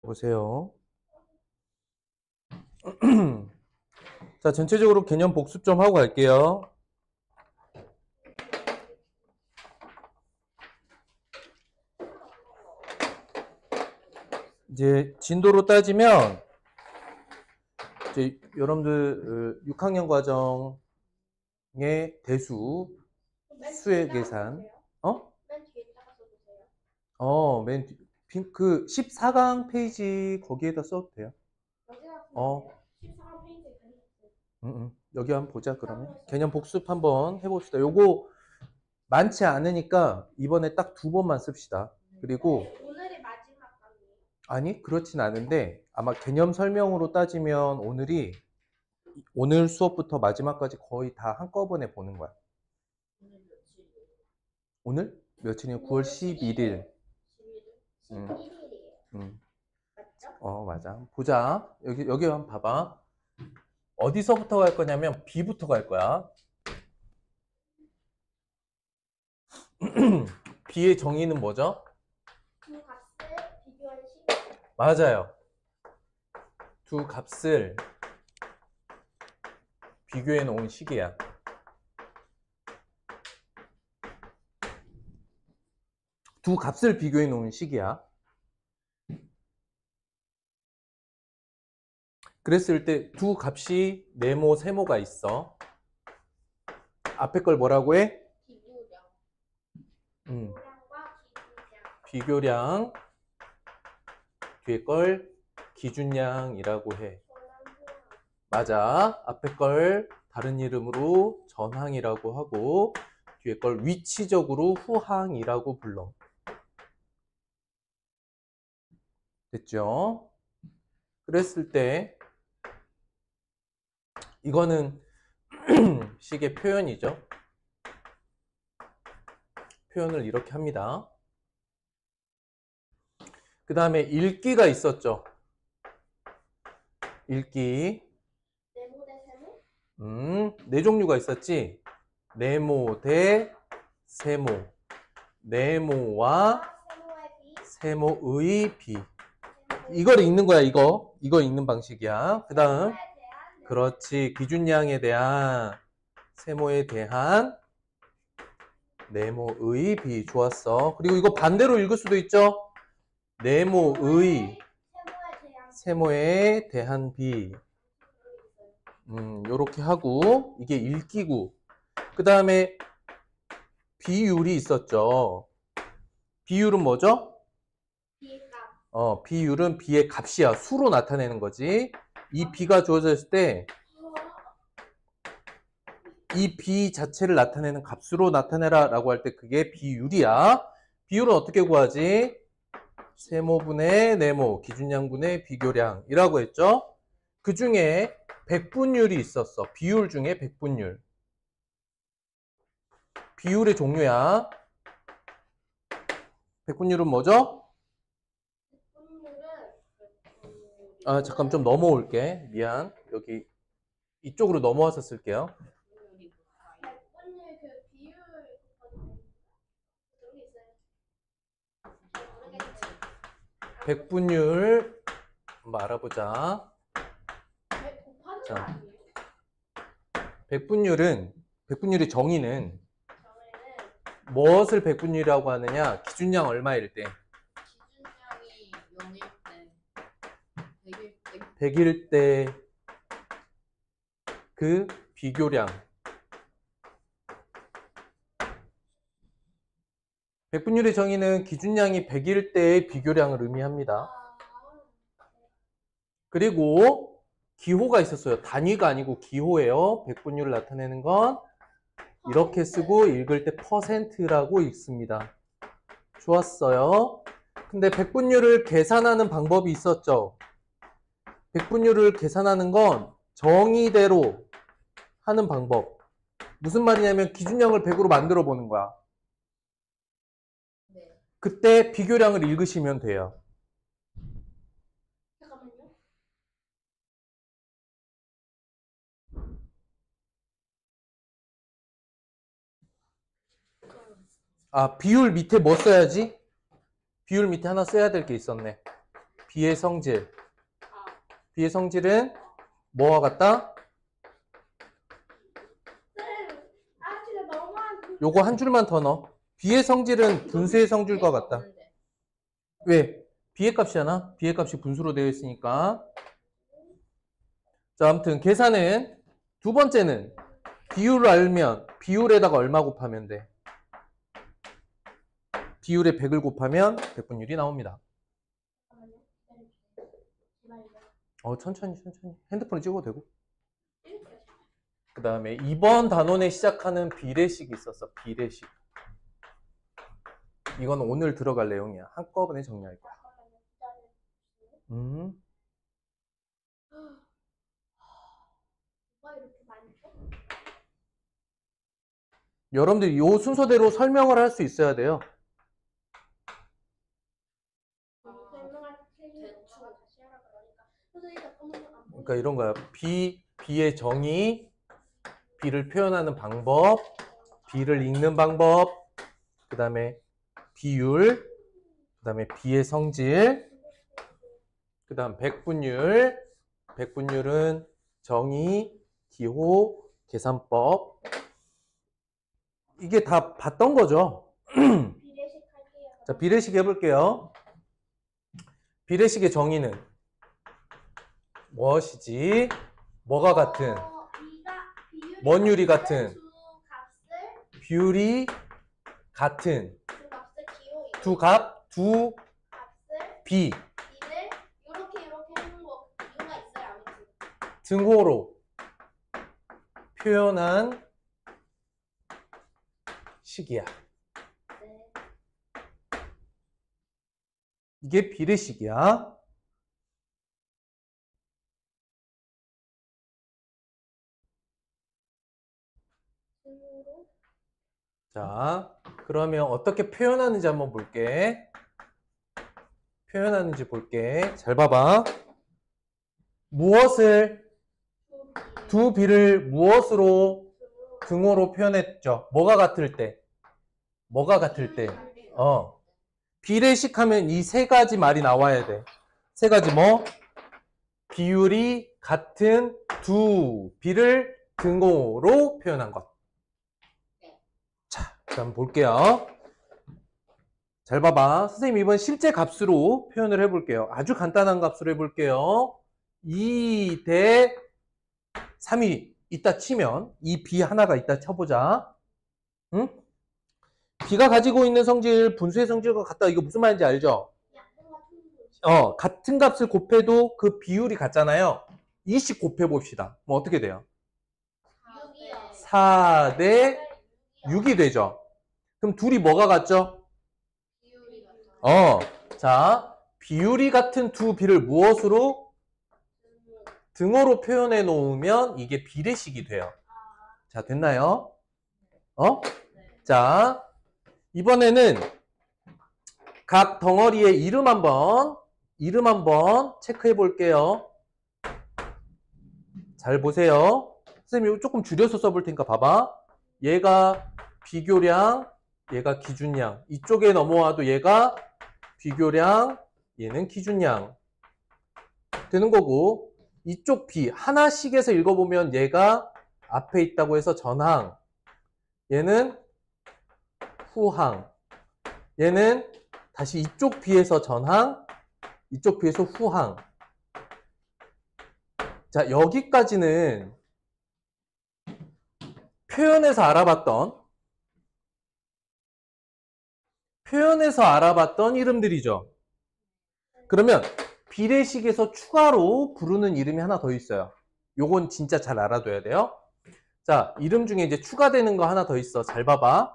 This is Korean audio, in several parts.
보세요. 자, 전체적으로 개념 복습 좀 하고 갈게요. 이제 진도로 따지면 이제 여러분들 6학년 과정의 대수 수의 계산 맨 뒤에다가 써주세요. 맨 뒤, 그 14강 페이지 거기에다 써도 돼요. 여기다 어. 14강 페이지에 여기 한번 보자. 그러면 개념 복습 한번 해봅시다. 요거 많지 않으니까 이번에 딱 2번만 씁시다. 그리고 오늘이 마지막 강의예요? 아니 그렇진 않은데 아마 개념 설명으로 따지면 오늘 수업부터 마지막까지 거의 다 한꺼번에 보는 거야. 오늘 며칠이요? 9월 11일. 11일이에요. 맞죠? 맞아. 보자. 여기 한번 봐봐. 어디서부터 갈 거냐면 B부터 갈 거야. B의 정의는 뭐죠? 두 값을 비교한 식. 맞아요. 두 값을 비교해 놓은 식이야. 두 값을 비교해 놓은 식이야. 그랬을 때 두 값이 네모, 세모가 있어. 앞에 걸 뭐라고 해? 비교량. 비교량. 뒤에 걸 기준량이라고 해. 맞아. 앞에 걸 다른 이름으로 전항이라고 하고 뒤에 걸 위치적으로 후항이라고 불러. 됐죠? 그랬을 때 이거는 식의 표현이죠. 표현을 이렇게 합니다. 그 다음에 읽기가 있었죠. 읽기. 네모 대 세모? 네 종류가 있었지. 네모 대 세모. 네모와 세모의 비. 이걸 읽는 거야, 이거. 이거 읽는 방식이야. 그 다음. 그렇지. 기준량에 대한, 세모에 대한 네모의 비. 좋았어. 그리고 이거 반대로 읽을 수도 있죠. 네모의 세모에 대한 비. 요렇게 하고, 이게 읽기고. 그 다음에 비율이 있었죠. 비율은 뭐죠? B의 값. 비율은 B의 값이야. 수로 나타내는 거지. 이 B가 주어져 있을 때, 이 B 자체를 나타내는 값으로 나타내라 라고 할 때 그게 비율이야. 비율은 어떻게 구하지? 세모분의 네모, 기준량분의 비교량이라고 했죠. 그 중에 백분율이 있었어. 비율 중에 백분율. 비율의 종류야. 백분율은 뭐죠? 잠깐 좀 넘어올게. 미안. 여기 이쪽으로 넘어와서 쓸게요. 백분율 그 비율 여기 있어요. 백분율 한번 알아보자. 자, 백분율의 정의는 무엇을 백분율이라고 하느냐? 기준량 얼마일 때? 기준량이 0일 때, 100일 때 그 비교량. 백분율의 정의는 기준량이 100일 때의 비교량을 의미합니다. 그리고 기호가 있었어요. 단위가 아니고 기호예요. 백분율을 나타내는 건 이렇게 쓰고 읽을 때 %라고 읽습니다. 좋았어요. 근데 백분율을 계산하는 방법이 있었죠. 백분율을 계산하는 건 정의대로 하는 방법. 무슨 말이냐면 기준량을 100으로 만들어 보는 거야. 그때 비교량을 읽으시면 돼요. 잠깐만요. 비율 밑에 뭐 써야지? 비율 밑에 하나 써야 될 게 있었네. B의 성질. 아, B의 성질은 뭐와 같다? 아, 진짜 너무한. 요거 한 줄만 더 넣어. B의 성질은 분수의 성질과 같다. 없는데. 왜? B의 값이잖아. B의 값이 분수로 되어 있으니까. 자, 아무튼 계산은 두 번째는 비율을 알면 비율에다가 얼마 곱하면 돼? 비율에 100을 곱하면 백분율이 나옵니다. 천천히. 핸드폰을 찍어도 되고. 그 다음에 2번 단원에 시작하는 비례식이 있었어. 비례식. 이건 오늘 들어갈 내용이야. 한꺼번에 정리할 거야. 뭐가 이렇게 많이 줘? 여러분들이 이 순서대로 설명을 할 수 있어야 돼요. 설명할 때 대충 다시 하라 그러니까. 선생님 잠깐만요. 안 보이는데. 그러니까 이런 거야. B의 정의, B를 표현하는 방법, B를 읽는 방법, 그 다음에 비율, 그 다음에 B의 성질, 그 다음 백분율. 백분율은 정의, 기호, 계산법. 이게 다 봤던 거죠. 비례식 할게요. 자, 비례식 해볼게요. 비례식의 정의는 무엇이지? 뭐가 같은? 뭔 유리 같은? 비율이 같은 두 값, 두 비 B를 이렇게 해놓은 거 이유가 있어요? 아니지? 등호로 표현한 식이야. 네. 이게 비례식이야. 등으로 자, 그러면 어떻게 표현하는지 한번 볼게. 표현하는지 볼게. 잘 봐봐. 무엇을, 두 비를 무엇으로 등호로 표현했죠? 뭐가 같을 때? 뭐가 같을 때? 비례식 하면 이 세 가지 말이 나와야 돼. 세 가지 뭐? 비율이 같은 두 비를 등호로 표현한 것. 자, 한번 볼게요. 잘 봐봐. 선생님 이번 실제 값으로 표현을 해볼게요. 아주 간단한 값으로 해볼게요. 2 대 3이 있다 치면 이 B 하나가 있다 쳐보자. 응? B가 가지고 있는 성질, 분수의 성질과 같다. 이거 무슨 말인지 알죠? 같은 값을 곱해도 그 비율이 같잖아요. 2씩 곱해봅시다. 뭐 어떻게 돼요? 4 대 6이 되죠. 그럼 둘이 뭐가 같죠? 비율이 같아. 자, 비율이 같은 두 비를 무엇으로? 등호로 표현해 놓으면 이게 비례식이 돼요. 자, 됐나요? 자, 이번에는 각 덩어리의 이름 한번 체크해 볼게요. 잘 보세요. 선생님 조금 줄여서 써볼 테니까 봐봐. 얘가 비교량, 얘가 기준량. 이쪽에 넘어와도 얘가 비교량, 얘는 기준량. 되는 거고, 이쪽 B 하나씩에서 읽어보면 얘가 앞에 있다고 해서 전항, 얘는 후항, 얘는 다시 이쪽 B에서 전항, 이쪽 B에서 후항. 자, 여기까지는 표현에서 알아봤던 이름들이죠. 그러면 비례식에서 추가로 부르는 이름이 하나 더 있어요. 요건 진짜 잘 알아둬야 돼요. 자, 이름 중에 이제 추가되는 거 하나 더 있어. 잘 봐봐.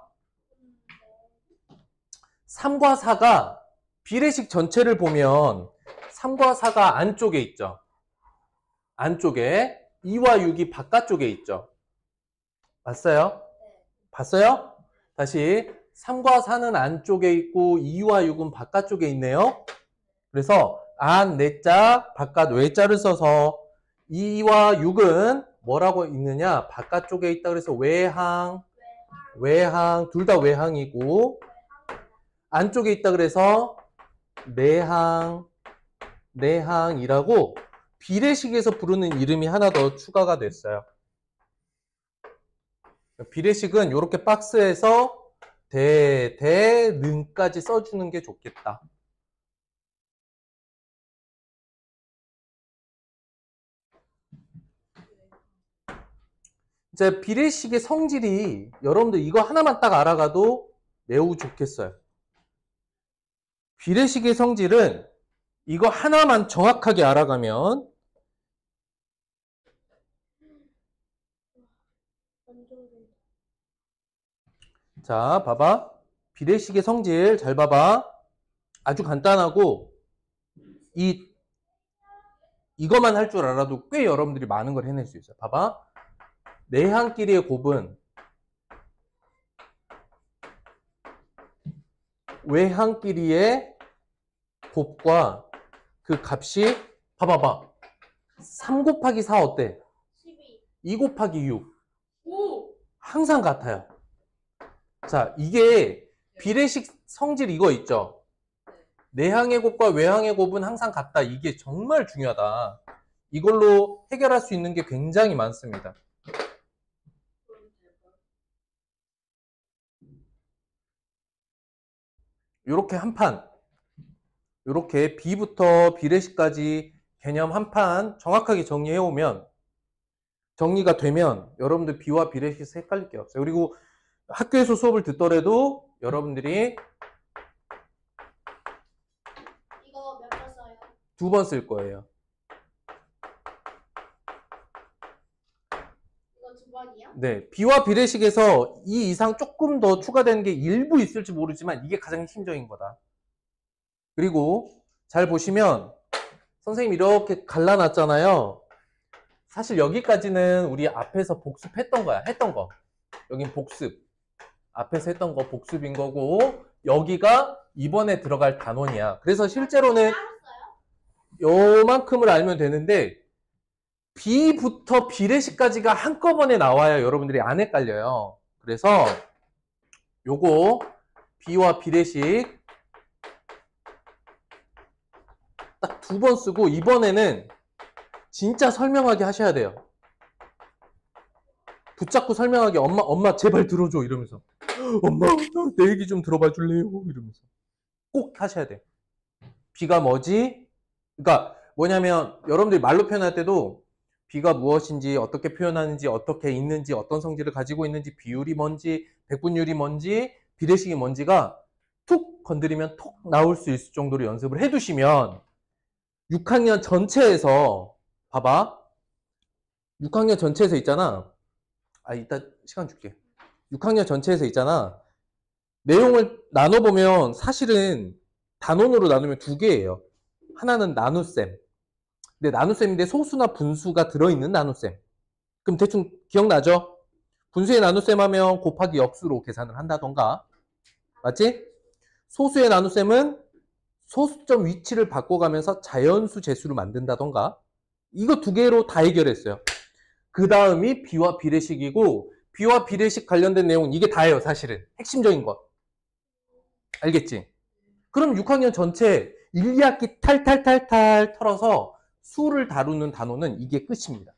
3과 4가 비례식 전체를 보면 3과 4가 안쪽에 있죠. 안쪽에 2와 6이 바깥쪽에 있죠. 봤어요? 봤어요? 다시 3과 4는 안쪽에 있고 2와 6은 바깥쪽에 있네요. 그래서 안, 내자, 바깥, 외자를 써서 2와 6은 뭐라고 있느냐? 바깥쪽에 있다 그래서 외항, 둘 다 외항이고 안쪽에 있다 그래서 내항, 내항이라고 비례식에서 부르는 이름이 하나 더 추가가 됐어요. 비례식은 이렇게 박스에서 대, 능까지 써주는 게 좋겠다. 이제 비례식의 성질이 여러분들 이거 하나만 딱 알아가도 매우 좋겠어요. 비례식의 성질은 이거 하나만 정확하게 알아가면 자, 봐봐. 비례식의 성질 잘 봐봐. 아주 간단하고 이거만 할 줄 알아도 꽤 여러분들이 많은 걸 해낼 수 있어요. 봐봐. 내항끼리의 곱은 외항끼리의 곱과 그 값이 봐봐봐. 3 곱하기 4 어때? 12. 2 곱하기 6 오! 항상 같아요. 자, 이게 비례식 성질 이거 있죠? 내항의 곱과 외항의 곱은 항상 같다. 이게 정말 중요하다. 이걸로 해결할 수 있는 게 굉장히 많습니다. 요렇게 한 판, 요렇게 B부터 비례식까지 개념 한 판 정확하게 정리해 오면, 정리가 되면 여러분들 B와 비례식에서 헷갈릴 게 없어요. 그리고 학교에서 수업을 듣더라도 여러분들이 이거 몇 번 써요? 2번 쓸 거예요. 이거 2번이요? 네, B와 비례식에서 이 이상 조금 더 추가되는 게 일부 있을지 모르지만 이게 가장 핵심적인 거다. 그리고 잘 보시면 선생님이 이렇게 갈라놨잖아요. 사실 여기까지는 우리 앞에서 복습했던 거야. 했던 거. 여긴 복습. 앞에서 했던 거 복습인 거고 여기가 이번에 들어갈 단원이야. 그래서 실제로는 요만큼을 알면 되는데 B부터 비례식까지가 한꺼번에 나와야 여러분들이 안 헷갈려요. 그래서 요거 B와 비례식 딱 2번 쓰고 이번에는 진짜 설명하게 하셔야 돼요. 붙잡고 설명하게 엄마 제발 들어줘 이러면서 엄마 내 얘기 좀 들어봐 줄래요? 이러면서 꼭 하셔야 돼. B가 뭐지? 그러니까 뭐냐면 여러분들이 말로 표현할 때도 B가 무엇인지 어떻게 표현하는지 어떻게 있는지 어떤 성질을 가지고 있는지 비율이 뭔지 백분율이 뭔지 비례식이 뭔지가 툭 건드리면 톡 나올 수 있을 정도로 연습을 해두시면 6학년 전체에서 봐봐 6학년 전체에서 있잖아 이따 시간 줄게 6학년 전체에서 있잖아 내용을 나눠보면 사실은 단원으로 나누면 2개예요 하나는 나눗셈 근데 나눗셈인데 소수나 분수가 들어있는 나눗셈 그럼 대충 기억나죠? 분수의 나눗셈 하면 곱하기 역수로 계산을 한다던가 맞지? 소수의 나눗셈은 소수점 위치를 바꿔가면서 자연수 재수를 만든다던가 이거 2개로 다 해결했어요. 그 다음이 B와 비례식이고 B와 비례식 관련된 내용은 이게 다예요. 사실은 핵심적인 것 알겠지? 그럼 6학년 전체 1, 2학기 탈탈탈탈 털어서 수를 다루는 단원은 이게 끝입니다.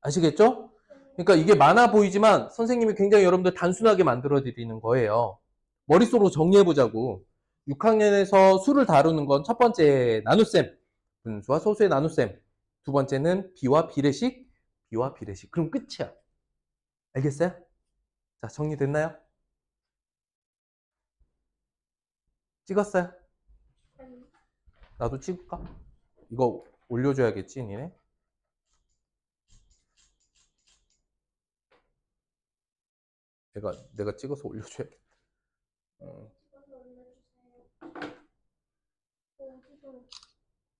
아시겠죠? 그러니까 이게 많아 보이지만 선생님이 굉장히 여러분들 단순하게 만들어 드리는 거예요. 머릿속으로 정리해보자고. 6학년에서 수를 다루는 건 첫 번째 나눗셈, 분수와 소수의 나눗셈. 두 번째는 B와 비례식, B와 비례식. 그럼 끝이야. 알겠어요? 자, 정리됐나요? 찍었어요? 나도 찍을까? 이거 올려줘야겠지, 니네? 내가 찍어서 올려줘야겠다. 찍어서 올려주세요. 지금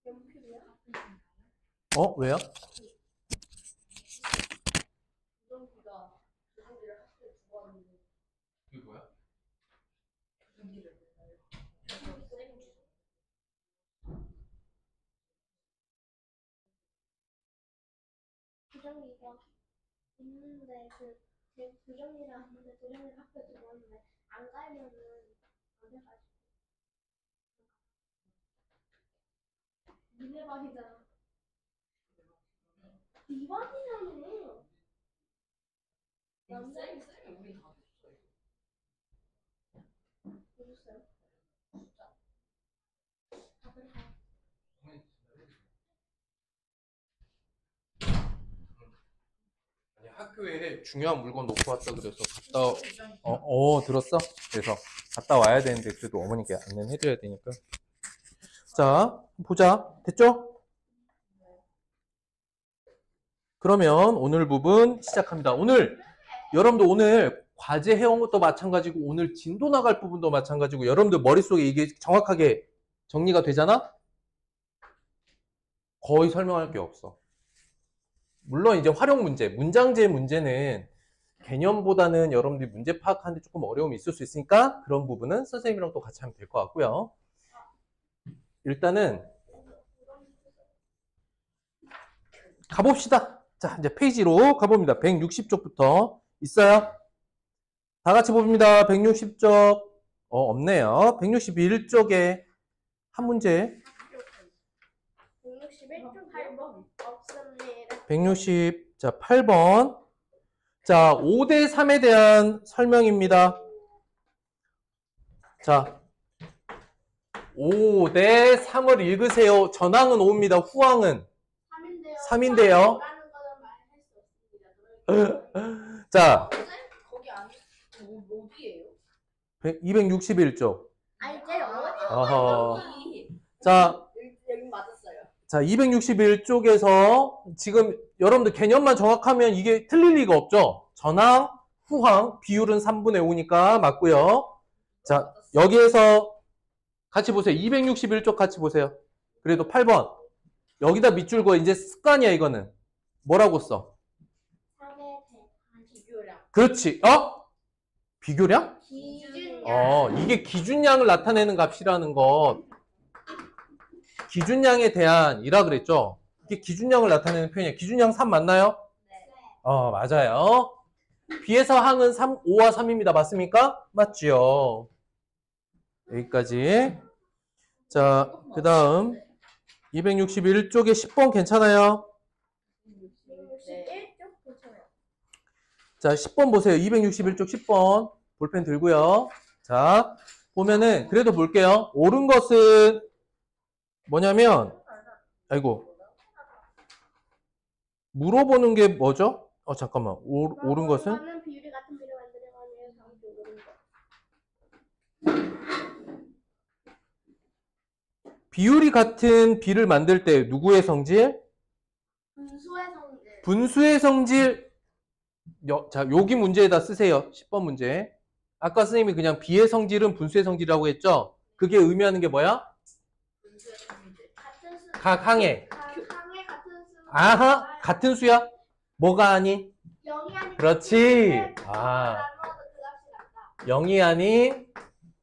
연필이야? 왜요? 조정기가 조정기를 학교에 두고 왔는데 이게 뭐야? 조정기를 맨날 부정이가 있는데 부정이라 하는데 부정이 학교 들어왔는데 안 깔면은 안 해가지고 미네반이잖아. 미반이라며. 쌤이 우리 다 됐어요. 해줬어요. 진짜. 다들 다. 아니, 학교에 중요한 물건 놓고 왔다 그래서 갔다 입장이 들었어? 그래서 갔다 와야 되는데 그래도 어머니께 안내는 해드려야 되니까. 자, 보자. 됐죠? 그러면 오늘 부분 시작합니다. 여러분들 오늘 과제 해온 것도 마찬가지고 오늘 진도 나갈 부분도 마찬가지고 여러분들 머릿속에 이게 정확하게 정리가 되잖아? 거의 설명할 게 없어. 물론 이제 활용 문제, 문장제 문제는 개념보다는 여러분들이 문제 파악하는데 조금 어려움이 있을 수 있으니까 그런 부분은 선생님이랑 또 같이 하면 될 것 같고요. 일단은 가봅시다. 자, 이제 페이지로 가봅니다. 160쪽부터 있어요? 다 같이 봅니다. 160쪽. 없네요. 161쪽에 한 문제. 161쪽 8번 없습니다. 160, 자, 8번. 자, 5대 3에 대한 설명입니다. 자, 5대 3을 읽으세요. 전항은 5입니다. 후항은 3인데요. 라는 거는 말할 수 없습니다. 자, 쌤? 거기 안에 어디예요? 261쪽. 알제요. 어허. 여기 자, 여기 맞았어요. 자, 261쪽에서 지금 여러분들 개념만 정확하면 이게 틀릴 리가 없죠? 전항, 후항, 비율은 3분의 5니까 맞고요. 자, 여기에서 같이 보세요. 261쪽 같이 보세요. 그래도 8번. 여기다 밑줄 그어. 이제 습관이야, 이거는. 뭐라고 써? 3에 대한 비교량. 그렇지. 비교량? 기준량. 이게 기준량을 나타내는 값이라는 것. 기준량에 대한이라 그랬죠? 이게 기준량을 나타내는 표현이에요. 기준량 3 맞나요? 네. 맞아요. B에서 항은 5와 3입니다. 맞습니까? 맞지요. 여기까지. 자, 그 다음 261쪽에 10번 괜찮아요? 161쪽 괜찮아요. 자, 10번 보세요. 261쪽 10번. 볼펜 들고요. 자, 보면은 그래도 볼게요. 옳은 것은 뭐냐면 아이고. 물어보는 게 뭐죠? 잠깐만. 옳은 것은? 많은 비율이 같은 비를 만들어가는 위해서 상주 옳은 것. 비율이 같은 비를 만들 때 누구의 성질? 분수의 성질. 분수의 성질. 자, 여기 문제에다 쓰세요. 10번 문제. 아까 선생님이 그냥 비의 성질은 분수의 성질이라고 했죠? 그게 의미하는 게 뭐야? 분수의 성질. 같은 수. 각 항에. 항에 같은 수. 아하, 같은 수야? 뭐가 아닌? 0이 아닌. 그렇지. 나누어도 그 값이 같다. 0이 아닌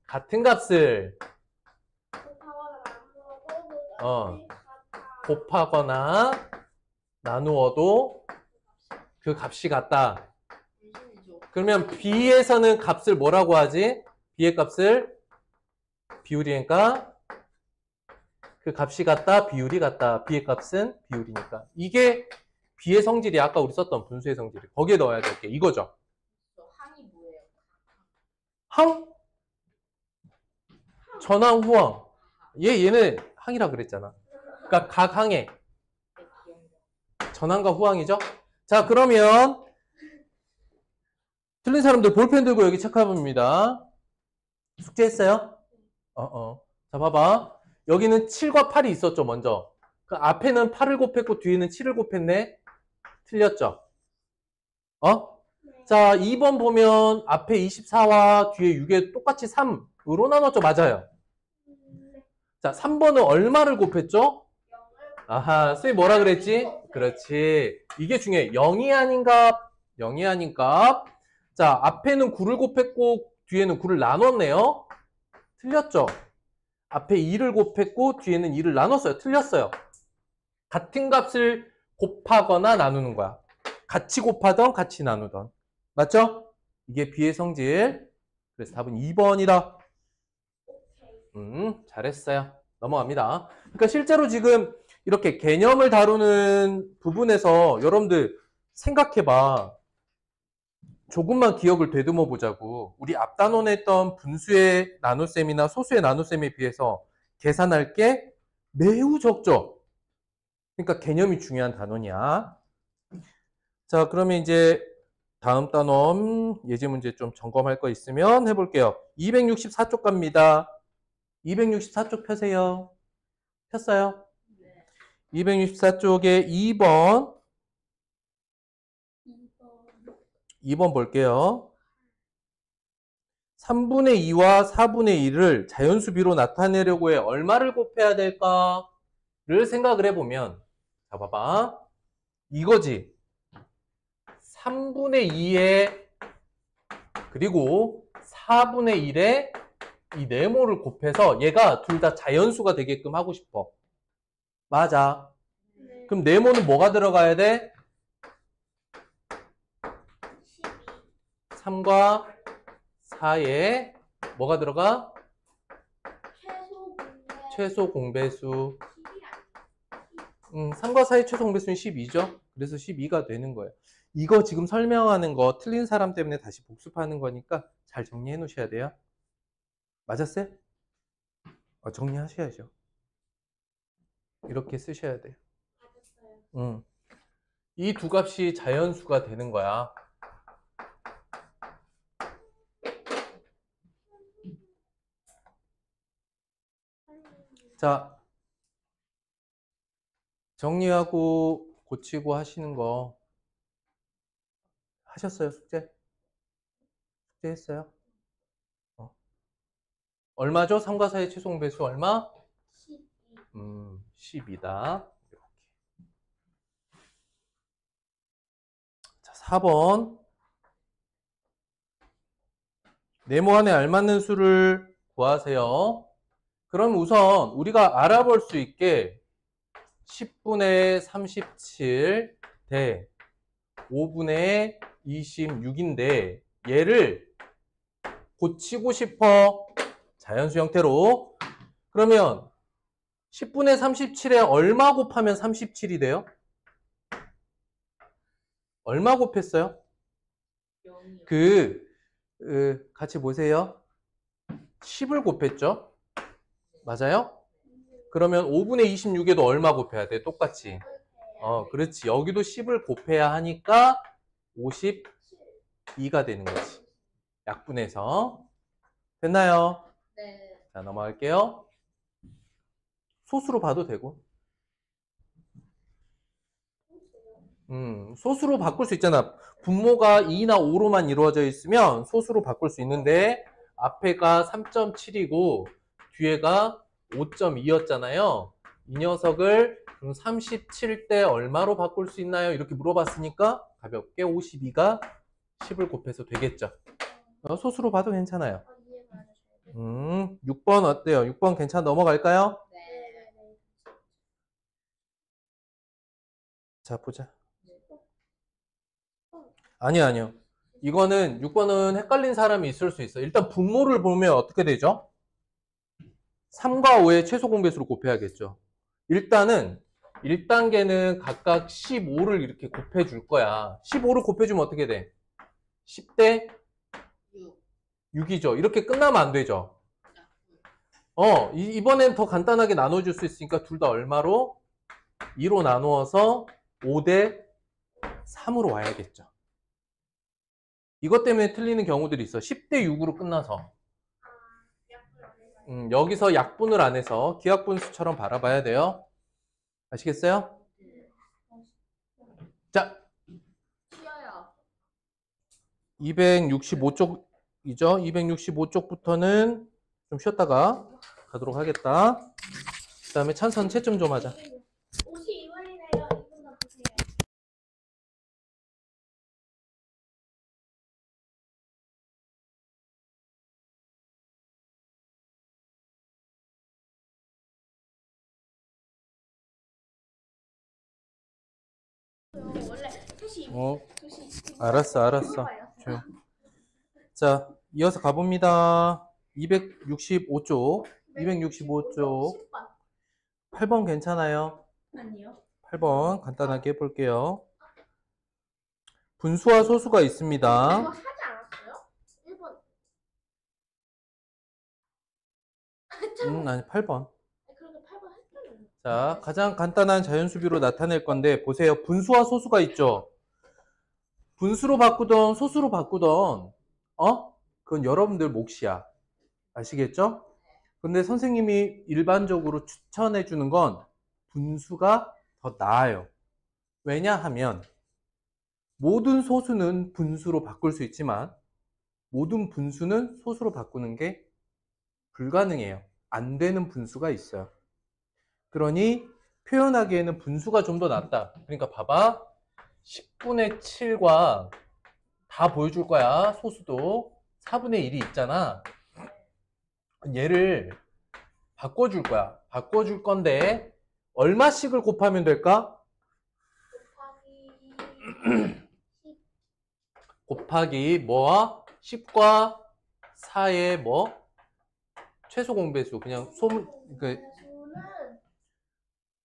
같은 값을 곱하거나 나누어도 그 어. 값이 같다. 곱하거나 나누어도 그 값이 같다. 분신이죠. 그러면 B에서는 값을 뭐라고 하지? B의 값을 비율이니까 그 값이 같다, 비율이 같다. B의 값은 비율이니까. 이게 B의 성질이 아까 우리 썼던 분수의 성질이. 거기에 넣어야 될 게 이거죠. 저 항이 뭐예요? 항? 전항, 후항. 얘는 항이라 그랬잖아. 그러니까 각 항에 전항과 후항이죠. 자, 그러면 틀린 사람들 볼펜 들고 여기 체크해봅니다. 숙제했어요? 자, 봐봐. 여기는 7과 8이 있었죠, 먼저. 그 앞에는 8을 곱했고 뒤에는 7을 곱했네. 틀렸죠? 자, 2번 보면 앞에 24와 뒤에 6에 똑같이 3으로 나눴죠? 맞아요. 자, 3번은 얼마를 곱했죠? 아하, 쌤이 뭐라 그랬지? 그렇지. 이게 중요해. 0이 아닌 값, 0이 아닌 값. 자, 앞에는 9를 곱했고 뒤에는 9를 나눴네요. 틀렸죠? 앞에 2를 곱했고 뒤에는 2를 나눴어요. 틀렸어요. 같은 값을 곱하거나 나누는 거야. 같이 곱하던 같이 나누던. 맞죠? 이게 B의 성질. 그래서 답은 2번이다. 잘했어요. 넘어갑니다. 그러니까 실제로 지금 이렇게 개념을 다루는 부분에서 여러분들 생각해봐. 조금만 기억을 되듬어 보자고. 우리 앞 단원에 했던 분수의 나눗셈이나 소수의 나눗셈에 비해서 계산할 게 매우 적죠. 그러니까 개념이 중요한 단원이야. 자, 그러면 이제 다음 단원 예제 문제 좀 점검할 거 있으면 해볼게요. 264쪽 갑니다. 264쪽 펴세요. 폈어요? 네. 264쪽에 2번 2번 볼게요. 3분의 2와 4분의 1을 자연수비로 나타내려고 해 얼마를 곱해야 될까를 생각을 해보면, 자 봐봐, 이거지. 3분의 2에 그리고 4분의 1에 이 네모를 곱해서 얘가 둘 다 자연수가 되게끔 하고 싶어. 맞아. 네. 그럼 네모는 뭐가 들어가야 돼? 3과 4에 뭐가 들어가? 최소 공배수. 3과 4의 최소 공배수는 12죠. 그래서 12가 되는 거예요. 이거 지금 설명하는 거 틀린 사람 때문에 다시 복습하는 거니까 잘 정리해 놓으셔야 돼요. 맞았어요? 정리하셔야죠. 이렇게 쓰셔야 돼요. 이 두 값이 자연수가 되는 거야. 자, 정리하고 고치고 하시는 거 하셨어요? 숙제? 숙제했어요? 얼마죠? 3과 4의 최소 공배수 얼마? 12다. 이렇게. 자, 4번. 네모 안에 알맞는 수를 구하세요. 그럼 우선 우리가 알아볼 수 있게 10분의 37 대 5분의 26인데 얘를 고치고 싶어. 자연수 형태로. 그러면 10분의 37에 얼마 곱하면 37이 돼요? 얼마 곱했어요? 0이요. 같이 보세요. 10을 곱했죠? 맞아요? 그러면 5분의 26에도 얼마 곱해야 돼? 똑같이. 그렇지. 여기도 10을 곱해야 하니까 52가 되는 거지. 약분해서. 됐나요? 네. 자, 넘어갈게요. 소수로 봐도 되고. 소수로 바꿀 수 있잖아. 분모가 2나 5로만 이루어져 있으면 소수로 바꿀 수 있는데 앞에가 3.7이고 뒤에가 5.2였잖아요. 이 녀석을 37대 얼마로 바꿀 수 있나요? 이렇게 물어봤으니까 가볍게 52가 10을 곱해서 되겠죠. 소수로 봐도 괜찮아요. 6번 어때요? 6번 괜찮아? 넘어갈까요? 네. 자, 보자. 아니요. 이거는 6번은 헷갈린 사람이 있을 수 있어. 일단 분모를 보면 어떻게 되죠? 3과 5의 최소 공배수로 곱해야겠죠. 일단은 1단계는 각각 15를 이렇게 곱해 줄 거야. 15를 곱해 주면 어떻게 돼? 10대 6. 6이죠. 이렇게 끝나면 안 되죠. 이번엔 더 간단하게 나눠줄 수 있으니까 둘 다 얼마로? 2로 나누어서 5대 3으로 와야겠죠. 이것 때문에 틀리는 경우들이 있어. 10대 6으로 끝나서. 여기서 약분을 안 해서 기하분수처럼 바라봐야 돼요. 아시겠어요? 자, 쉬어요. 265쪽이죠. 265쪽부터는 좀 쉬었다가 가도록 하겠다. 그 다음에 찬선 채점 좀 하자. 52분이네요. 이분 더 보세요. 원래 2시 알았어. 조용. 자, 이어서 가봅니다. 265쪽. 265쪽. 8번 괜찮아요? 아니요. 8번 간단하게 해볼게요. 분수와 소수가 이거 있습니다. 하지 않았어요? 1번. 아니 8번. 그렇게 8번 했잖아요. 자, 가장 간단한 자연수비로 나타낼 건데 보세요. 분수와 소수가 있죠. 분수로 바꾸던 소수로 바꾸던 그건 여러분들 몫이야. 아시겠죠? 근데 선생님이 일반적으로 추천해 주는 건 분수가 더 나아요. 왜냐하면 모든 소수는 분수로 바꿀 수 있지만 모든 분수는 소수로 바꾸는 게 불가능해요. 안 되는 분수가 있어요. 그러니 표현하기에는 분수가 좀 더 낫다. 그러니까 봐봐. 10분의 7과 다 보여줄 거야. 소수도 4분의 1이 있잖아. 얘를 바꿔줄 거야. 바꿔줄 건데 얼마씩을 곱하면 될까? 곱하기 뭐와? 10과 4의 뭐? 최소 공배수. 그냥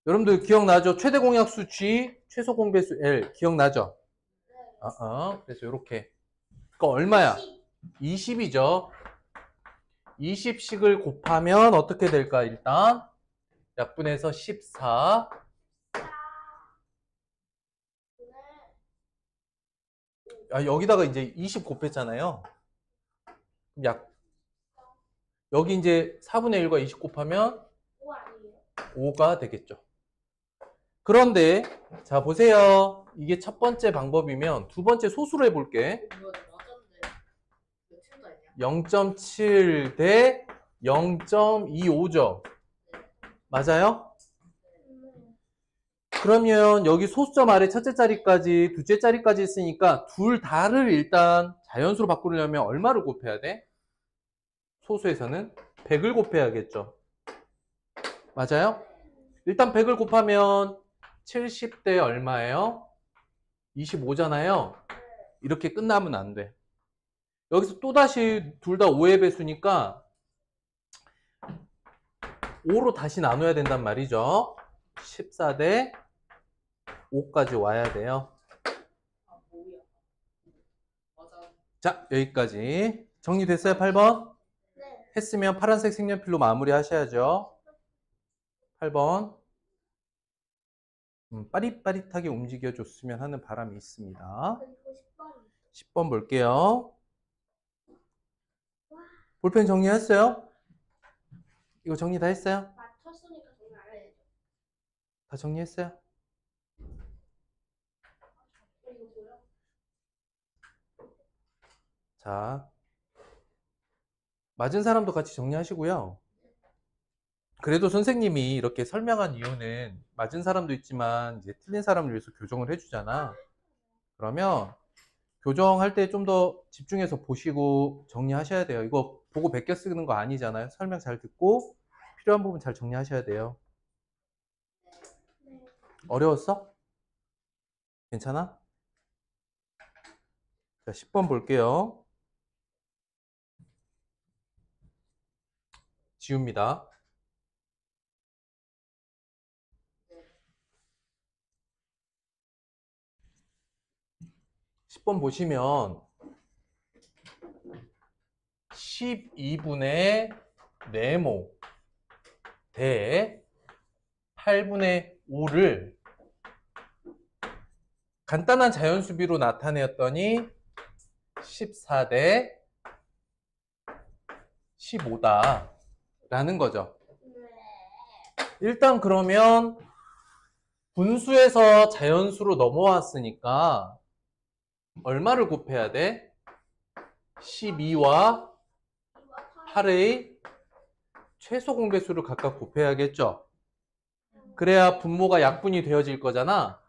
여러분들 기억나죠? 최대 공약수 G, 최소 공배수 L. 기억나죠? 그래서 이렇게. 그러니까 얼마야? 20이죠. 20씩을 곱하면 어떻게 될까? 일단 약분해서 14. 여기다가 이제 20 곱했잖아요. 여기 이제 4분의 1과 20 곱하면 5가 되겠죠. 그런데 자 보세요. 이게 첫 번째 방법이면 두 번째 소수로 해볼게. 0.7 대 0.25죠. 맞아요? 그러면 여기 소수점 아래 첫째 자리까지 둘째 자리까지 있으니까 둘 다를 일단 자연수로 바꾸려면 얼마를 곱해야 돼? 소수에서는 100을 곱해야겠죠. 맞아요? 일단 100을 곱하면 70대 얼마예요? 25잖아요. 이렇게 끝나면 안 돼. 여기서 또다시 둘 다 5의 배수니까 5로 다시 나눠야 된단 말이죠. 14대 5까지 와야 돼요. 자, 여기까지. 정리됐어요? 8번? 네. 했으면 파란색 색연필로 마무리 하셔야죠. 8번. 빠릿빠릿하게 움직여줬으면 하는 바람이 있습니다. 10번 볼게요. 볼펜 정리했어요? 이거 정리 다 했어요? 맞췄으니까 정리 안 해야죠. 다 정리했어요? 이거 뭐야? 자, 맞은 사람도 같이 정리하시고요. 그래도 선생님이 이렇게 설명한 이유는 맞은 사람도 있지만 이제 틀린 사람을 위해서 교정을 해주잖아. 그러면 교정할 때 좀 더 집중해서 보시고 정리하셔야 돼요. 이거 보고 베껴 쓰는 거 아니잖아요. 설명 잘 듣고 필요한 부분 잘 정리하셔야 돼요. 네. 어려웠어? 괜찮아? 자, 10번 볼게요. 지웁니다. 10번 보시면 12분의 네모 대 8분의 5를 간단한 자연수비로 나타내었더니 14 대 15다 라는 거죠. 일단 그러면 분수에서 자연수로 넘어왔으니까 얼마를 곱해야 돼? 12와 8의 최소 공배수를 각각 곱해야겠죠. 그래야 분모가 약분이 되어질 거잖아.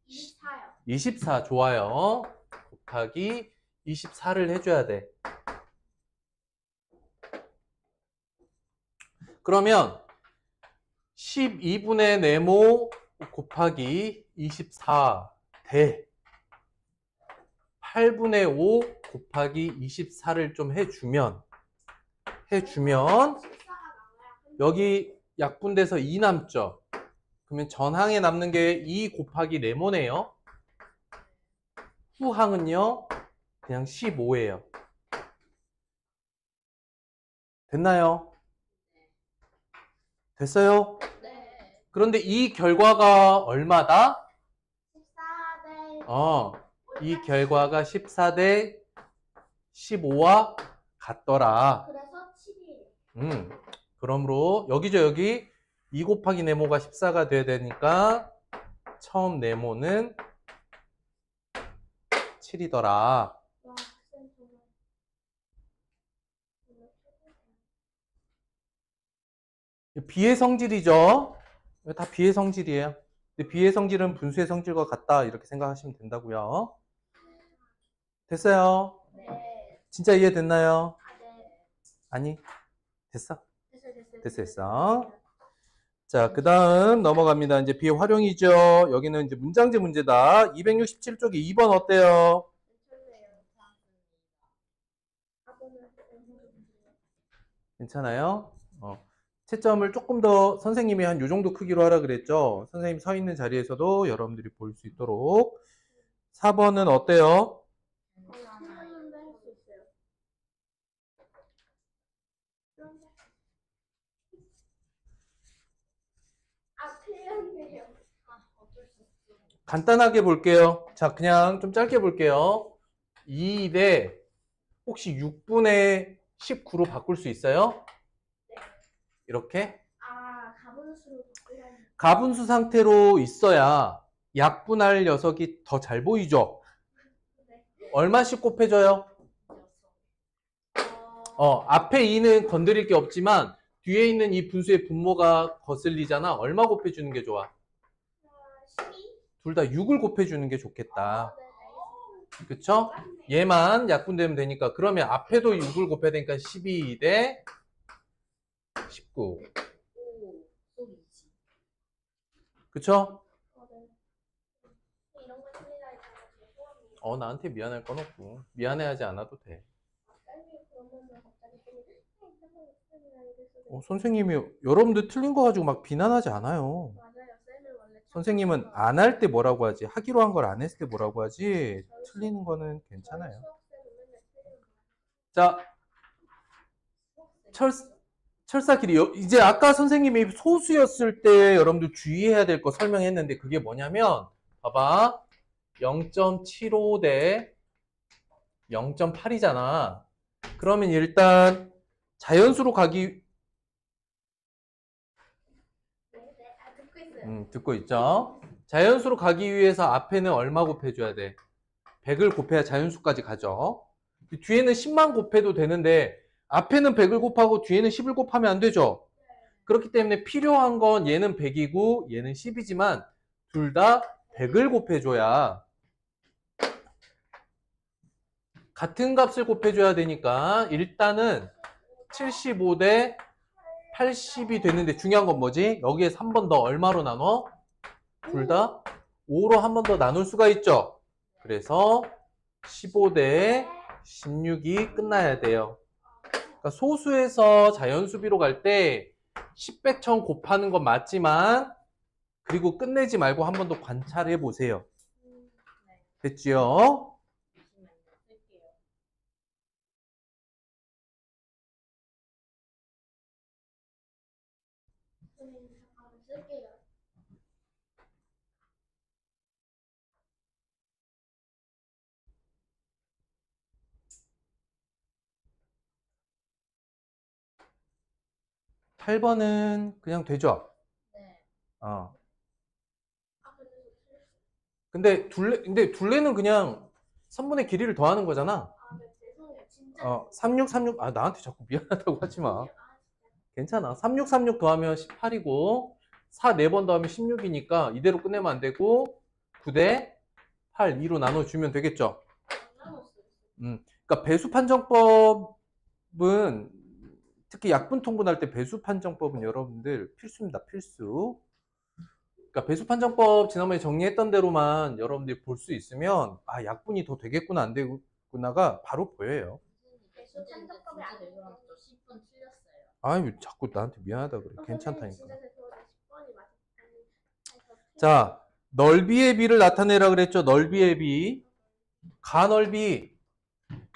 24요. 24 좋아요. 곱하기 24를 해줘야 돼. 그러면 12분의 네모 곱하기 24 대 8분의 5 곱하기 24를 좀 해주면 여기 약분돼서 2 남죠. 그러면 전항에 남는 게 2 곱하기 네모네요. 후항은요, 그냥 15예요. 됐나요? 됐어요? 네. 그런데 이 결과가 얼마다? 14대 이 결과가 14대 15와 같더라. 그래서 7이에요. 그러므로 여기죠, 여기 2 곱하기 네모가 14가 돼야 되니까 처음 네모는 7이더라. 와, 쌤 정말. 비의 성질이죠. 이거 다 비의 성질이에요. 근데 비의 성질은 분수의 성질과 같다 이렇게 생각하시면 된다고요. 됐어요? 네. 진짜 이해됐나요? 아, 네. 아니, 됐어? 됐어요. 됐어. 자, 그 다음 넘어갑니다. 이제 비의 활용이죠. 여기는 이제 문장제 문제다. 267쪽에 2번 어때요? 괜찮아요? 채점을 조금 더 선생님이 한 요 정도 크기로 하라 그랬죠? 선생님 서 있는 자리에서도 여러분들이 볼 수 있도록. 4번은 어때요? 틀렸는데 할 수 있어요. 아, 틀렸네요. 아, 어쩔 수 없어. 간단하게 볼게요. 자, 그냥 좀 짧게 볼게요. 2대 혹시 6분의 19로 바꿀 수 있어요? 네. 이렇게? 아, 가분수로 바꾸려는. 가분수 상태로 있어야 약분할 녀석이 더 잘 보이죠? 네. 얼마씩 곱해줘요? 앞에 2는 건드릴 게 없지만 뒤에 있는 이 분수의 분모가 거슬리잖아. 얼마 곱해주는 게 좋아? 12? 둘 다 6을 곱해주는 게 좋겠다. 네, 알겠습니다. 그쵸? 얘만 약분되면 되니까. 그러면 앞에도 6을 곱해야 되니까 12 대 19. 오, 소리지. 그쵸? 네. 이런 거 틀리다 했잖아. 죄송합니다. 나한테 미안할 건 없고. 미안해하지 않아도 돼. 쌤이 그러면은 갑자기 선생님이 여러분들 틀린 거 가지고 막 비난하지 않아요. 맞아요. 쌤은 원래 선생님은 안 할 때 뭐라고 하지? 하기로 한 걸 안 했을 때 뭐라고 하지? 틀리는 거는 괜찮아요. 자, 철사 길이. 이제 아까 선생님이 소수였을 때 여러분들 주의해야 될 거 설명했는데 그게 뭐냐면 봐봐. 0.75 대 0.8이잖아. 그러면 일단 자연수로 가기 듣고 있어요. 듣고 있죠? 자연수로 가기 위해서 앞에는 얼마 곱해줘야 돼? 100을 곱해야 자연수까지 가죠. 뒤에는 10만 곱해도 되는데 앞에는 100을 곱하고 뒤에는 10을 곱하면 안 되죠. 그렇기 때문에 필요한 건 얘는 100이고 얘는 10이지만 둘 다 100을 곱해줘야 같은 값을 곱해줘야 되니까 일단은 75 대 80이 되는데 중요한 건 뭐지? 여기에 3번 더 얼마로 나눠? 둘 다 5로 한 번 더 나눌 수가 있죠. 그래서 15 대 16이 끝나야 돼요. 그러니까 소수에서 자연수비로 갈 때 10, 100, 1000 곱하는 건 맞지만 그리고 끝내지 말고 한 번 더 관찰해 보세요. 됐지요? 쓸게요. 팔 8번은 그냥 되죠? 네. 아, 근데 근데 둘레는 그냥 3분의 길이를 더하는 거잖아. 네, 죄송해요. 진짜. 36, 36. 나한테 자꾸 미안하다고 하지 마. 진짜. 괜찮아. 36, 36 더하면 18이고 4 4번 더하면 16이니까 이대로 끝내면 안 되고 9 대 8, 2로 나눠주면 되겠죠? 그러니까 배수 판정법은 특히 약분 통분할 때 배수 판정법은 여러분들 필수입니다. 필수. 그러니까 배수 판정법 지난번에 정리했던 대로만 여러분들이 볼 수 있으면 약분이 더 되겠구나 안 되구나가 바로 보여요. 진짜 죄송합니다. 10분 틀렸어요. 아유 자꾸 나한테 미안하다 그래. 진짜 괜찮다니까. 죄송해요. 10번이 맞았어요. 자, 넓이의 비를 나타내라 그랬죠? 넓이의 비.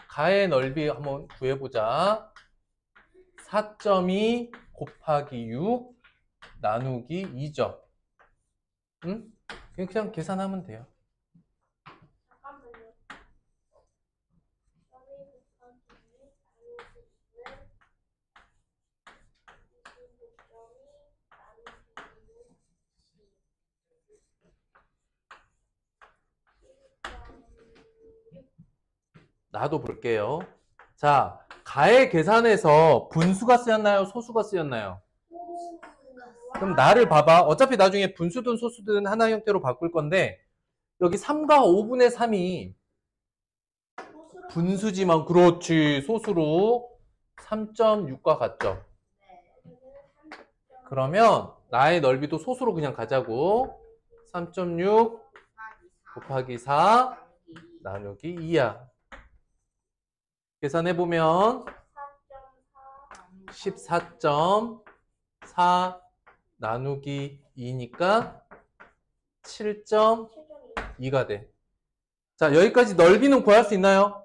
가의 넓이 한번 구해보자. 4.2 곱하기 6 나누기 2죠. 응? 그냥 계산하면 돼요. 잠깐만요. 나도 볼게요. 자, 가의 계산에서 분수가 쓰였나요? 소수가 쓰였나요? 그럼 나를 봐봐. 어차피 나중에 분수든 소수든 하나 형태로 바꿀 건데 여기 3과 5분의 3이 분수지만 그렇지. 소수로 3.6과 같죠. 그러면 나의 넓이도 소수로 그냥 가자고. 3.6 곱하기 4 나누기 2야. 계산해보면 14.4 나누기 2니까 7.2가 돼. 자, 여기까지 넓이는 구할 수 있나요?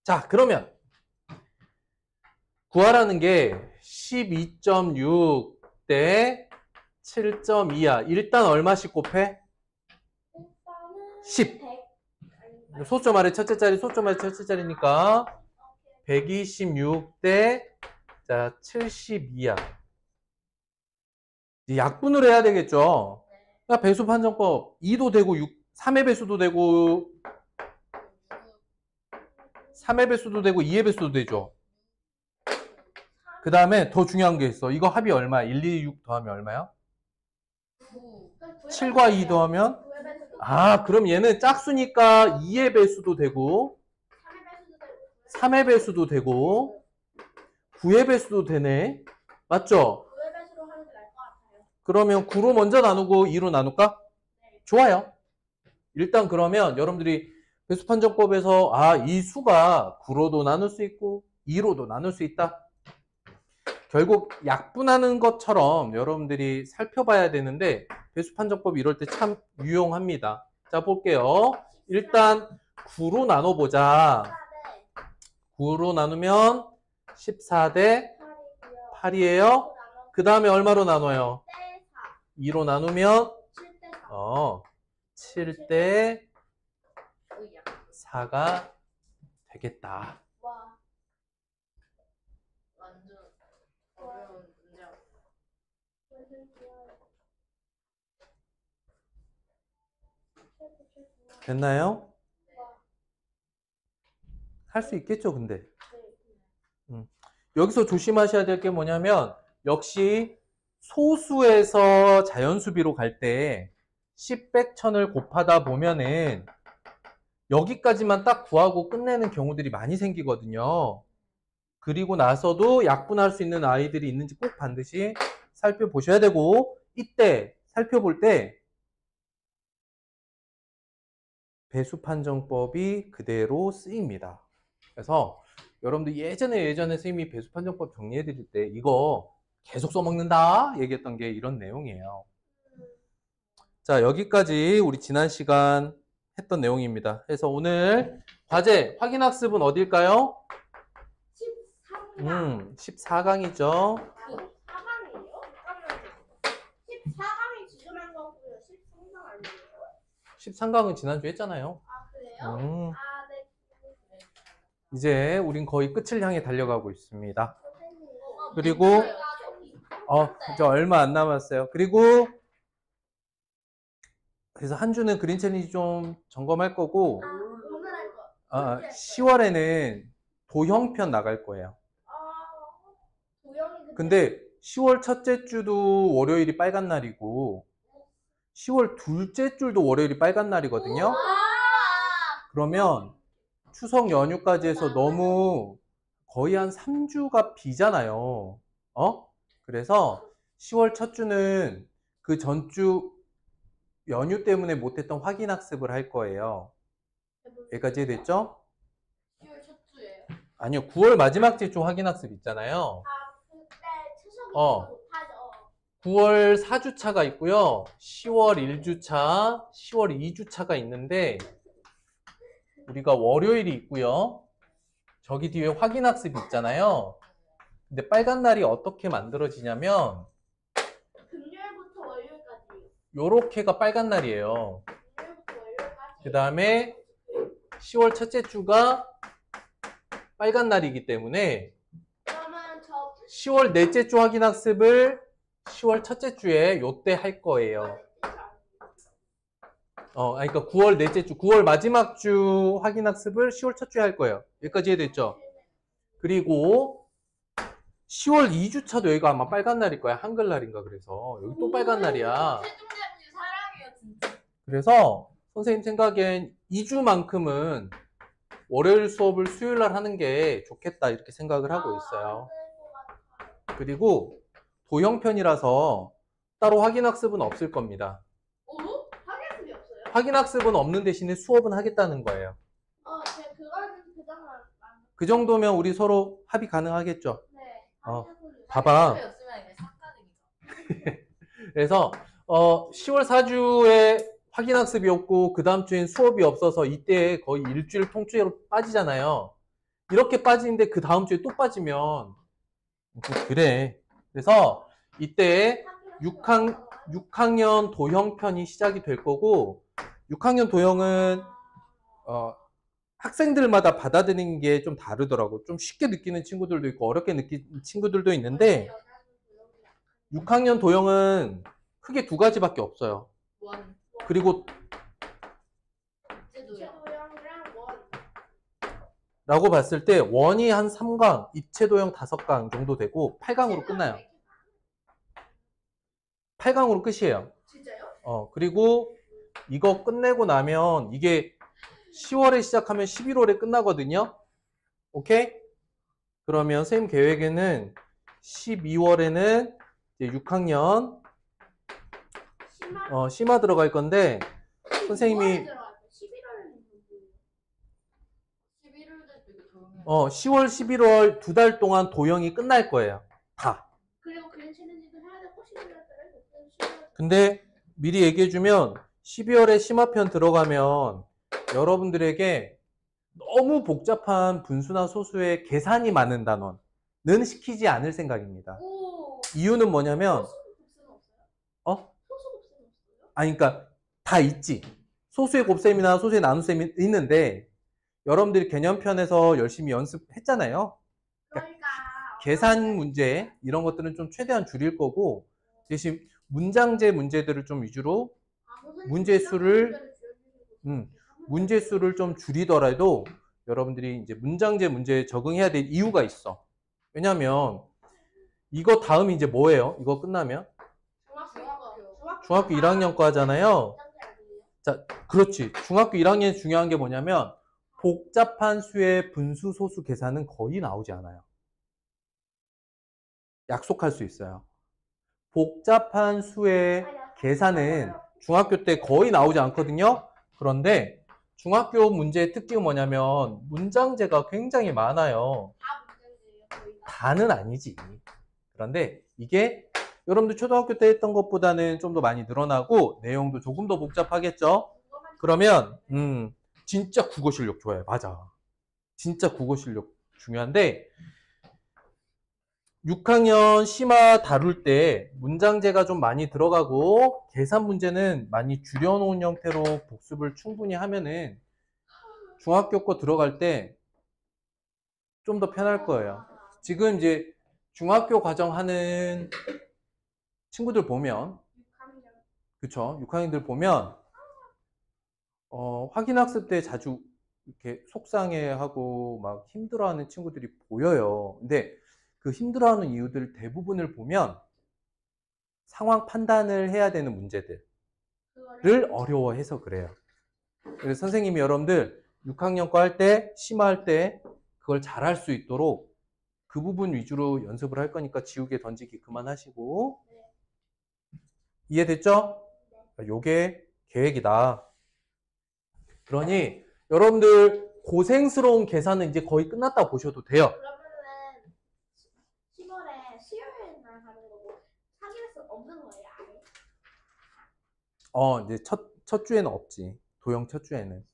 자, 그러면 구하라는 게 12.6 대 7.2야. 일단 얼마씩 곱해? 10. 소점 아래 첫째 자리, 소점 아래 첫째 자리니까 126 대 72야. 약분을 해야 되겠죠. 그러니까 배수 판정법 2도 되고 3의 배수도 되고 3의 배수도 되고 2의 배수도 되죠. 그 다음에 더 중요한 게 있어. 이거 합이 얼마야? 1, 2, 6 더하면 얼마야? 7과 2 더하면? 아, 그럼 얘는 짝수니까 2의 배수도 되고 3의 배수도 되고 9의 배수도 되네. 맞죠? 그러면 9로 먼저 나누고 2로 나눌까? 좋아요. 일단 그러면 여러분들이 배수 판정법에서 이 수가 9로도 나눌 수 있고 2로도 나눌 수 있다. 결국 약분하는 것처럼 여러분들이 살펴봐야 되는데 배수 판정법 이럴 때 참 유용합니다. 자, 볼게요. 일단 9로 나눠보자. 9로 나누면 14대 8이에요. 그 다음에 얼마로 나눠요? 2로 나누면 7대 4가 되겠다. 완전 어려운 문제야. 됐나요? 할 수 있겠죠, 근데. 여기서 조심하셔야 될 게 뭐냐면 역시 소수에서 자연수비로 갈 때 10, 100, 1000을 곱하다 보면은 여기까지만 딱 구하고 끝내는 경우들이 많이 생기거든요. 그리고 나서도 약분할 수 있는 아이들이 있는지 꼭 반드시 살펴보셔야 되고 이때 살펴볼 때 배수 판정법이 그대로 쓰입니다. 그래서 여러분들 예전에 선생님이 배수 판정법 정리해 드릴 때 이거 계속 써먹는다 얘기했던 게 이런 내용이에요. 자, 여기까지 우리 지난 시간 했던 내용입니다. 그래서 오늘 과제 확인학습은 어딜까요? 14강. 14강이죠. 14강이에요? 잠깐만요. 14강이 지금 한 거고요. 13강 아니에요? 13강은 지난주에 했잖아요. 아, 그래요? 아, 네. 이제 우린 거의 끝을 향해 달려가고 있습니다. 선생님. 그리고 이제 얼마 안 남았어요. 그리고 그래서 한 주는 그린 챌린지 좀 점검할 거고 오늘 할 거. 10월에는 도형편 나갈 거예요. 도형이 근데 10월 첫째 주도 월요일이 빨간 날이고 10월 둘째 주도 월요일이 빨간 날이거든요. 그러면 추석 연휴까지 해서 너무 거의 한 3주가 비잖아요. 그래서 10월 첫 주는 그 전주 연휴 때문에 못했던 확인학습을 할 거예요. 여기까지 됐죠? 10월 첫 주예요. 아니요, 9월 마지막 주 확인학습 있잖아요. 그때 추석이 어. 못하죠. 9월 4주차가 있고요. 10월 1주차, 10월 2주차가 있는데 우리가 월요일이 있고요. 저기 뒤에 확인학습이 있잖아요. 근데 빨간 날이 어떻게 만들어지냐면 금요일부터 월요일까지요. 요렇게가 빨간 날이에요. 금요일부터 월요일까지. 그 다음에 10월 첫째 주가 빨간 날이기 때문에 그러면 저 10월 넷째 주 확인학습을 10월 첫째 주에 요때 할 거예요. 그러니까 9월 넷째 주, 9월 마지막 주 확인학습을 10월 첫 주에 할 거예요. 여기까지 이해됐죠? 그리고 10월 2주차도 여기가 아마 빨간 날일 거야. 한글날인가 그래서. 여기 또 빨간 날이야. 세종대님 사랑해요 진짜. 그래서 선생님 생각엔 2주만큼은 월요일 수업을 수요일 날 하는 게 좋겠다 이렇게 생각을 하고 있어요. 그리고 도형편이라서 따로 확인학습은 없을 겁니다. 확인학습이 없어요? 확인학습은 없는 대신에 수업은 하겠다는 거예요. 제가 그거는 그냥 그 정도면 우리 서로 합의 가능하겠죠? 네. 봐봐. 없으면 이제 삭가등이죠. 그래서 10월 4주에 확인학습이 없고 그 다음 주엔 수업이 없어서 이때 거의 일주일 통째로 빠지잖아요. 이렇게 빠지는데 그 다음 주에 또 빠지면 그래. 그래서 이때 6학년 도형편이 시작이 될 거고 6학년 도형은 학생들마다 받아들이는 게 좀 다르더라고. 좀 쉽게 느끼는 친구들도 있고 어렵게 느끼는 친구들도 있는데 6학년 도형은 크게 두 가지밖에 없어요. 원. 그리고 제도요. 도형이랑 원. 라고 봤을 때 원이 한 3강, 입체도형 5강 정도 되고 8강으로 끝나요. 8강으로 끝이에요. 진짜요? 그리고 이거 끝내고 나면 이게 10월에 시작하면 11월에 끝나거든요. 오케이? 그러면 선생님 계획에는 12월에는 이제 6학년 심화 들어갈 건데 선생님이 11월 될 때 조용해요. 10월, 11월 2달 동안 도형이 끝날 거예요. 다. 그리고 그림 챌린지도 해야 되고 11월 근데 미리 얘기해주면 12월에 심화편 들어가면 여러분들에게 너무 복잡한 분수나 소수의 계산이 많은 단원은 시키지 않을 생각입니다. 오. 이유는 뭐냐면 소수 곱셈은 없어요? 어? 소수 곱셈은 없어요? 그러니까 다 있지. 소수의 곱셈이나 소수의 나눗셈이 있는데 여러분들이 개념편에서 열심히 연습했잖아요. 그러니까 계산 문제 이런 것들은 좀 최대한 줄일 거고 대신 문장제 문제들을 좀 위주로 문제수를 좀 줄이더라도 여러분들이 이제 문장제 문제에 적응해야 될 이유가 있어. 왜냐면 이거 다음이 이제 뭐예요? 이거 끝나면 중학교 1학년 거 하잖아요. 자, 그렇지. 중학교 1학년 중요한 게 뭐냐면 복잡한 수의 분수 소수 계산은 거의 나오지 않아요. 약속할 수 있어요. 복잡한 수의 계산은 중학교 때 거의 나오지 않거든요. 그런데 중학교 문제의 특징은 뭐냐면 문장제가 굉장히 많아요. 다는 아니지. 그런데 이게 여러분들 초등학교 때 했던 것보다는 좀 더 많이 늘어나고 내용도 조금 더 복잡하겠죠. 그러면 진짜 국어 실력 좋아요. 맞아. 진짜 국어 실력 중요한데 6학년 심화 다룰 때 문장제가 좀 많이 들어가고 계산 문제는 많이 줄여놓은 형태로 복습을 충분히 하면은 중학교 거 들어갈 때 좀 더 편할 거예요. 지금 이제 중학교 과정 하는 친구들 보면 그쵸? 6학년들 보면 확인학습 때 자주 이렇게 속상해하고 막 힘들어하는 친구들이 보여요. 근데 그 힘들어하는 이유들 대부분을 보면 상황 판단을 해야 되는 문제들을 어려워해서 그래요. 그래서 선생님이 여러분들 6학년 거 할 때, 심화할 때 그걸 잘할 수 있도록 그 부분 위주로 연습을 할 거니까 지우개 던지기 그만하시고 이해됐죠? 요게 계획이다. 그러니 여러분들 고생스러운 계산은 이제 거의 끝났다 보셔도 돼요. 그러면은 10월에 수요일 날 하는 거고 3일에서 없는 이제 첫 주에는 없지. 도형 첫 주에는.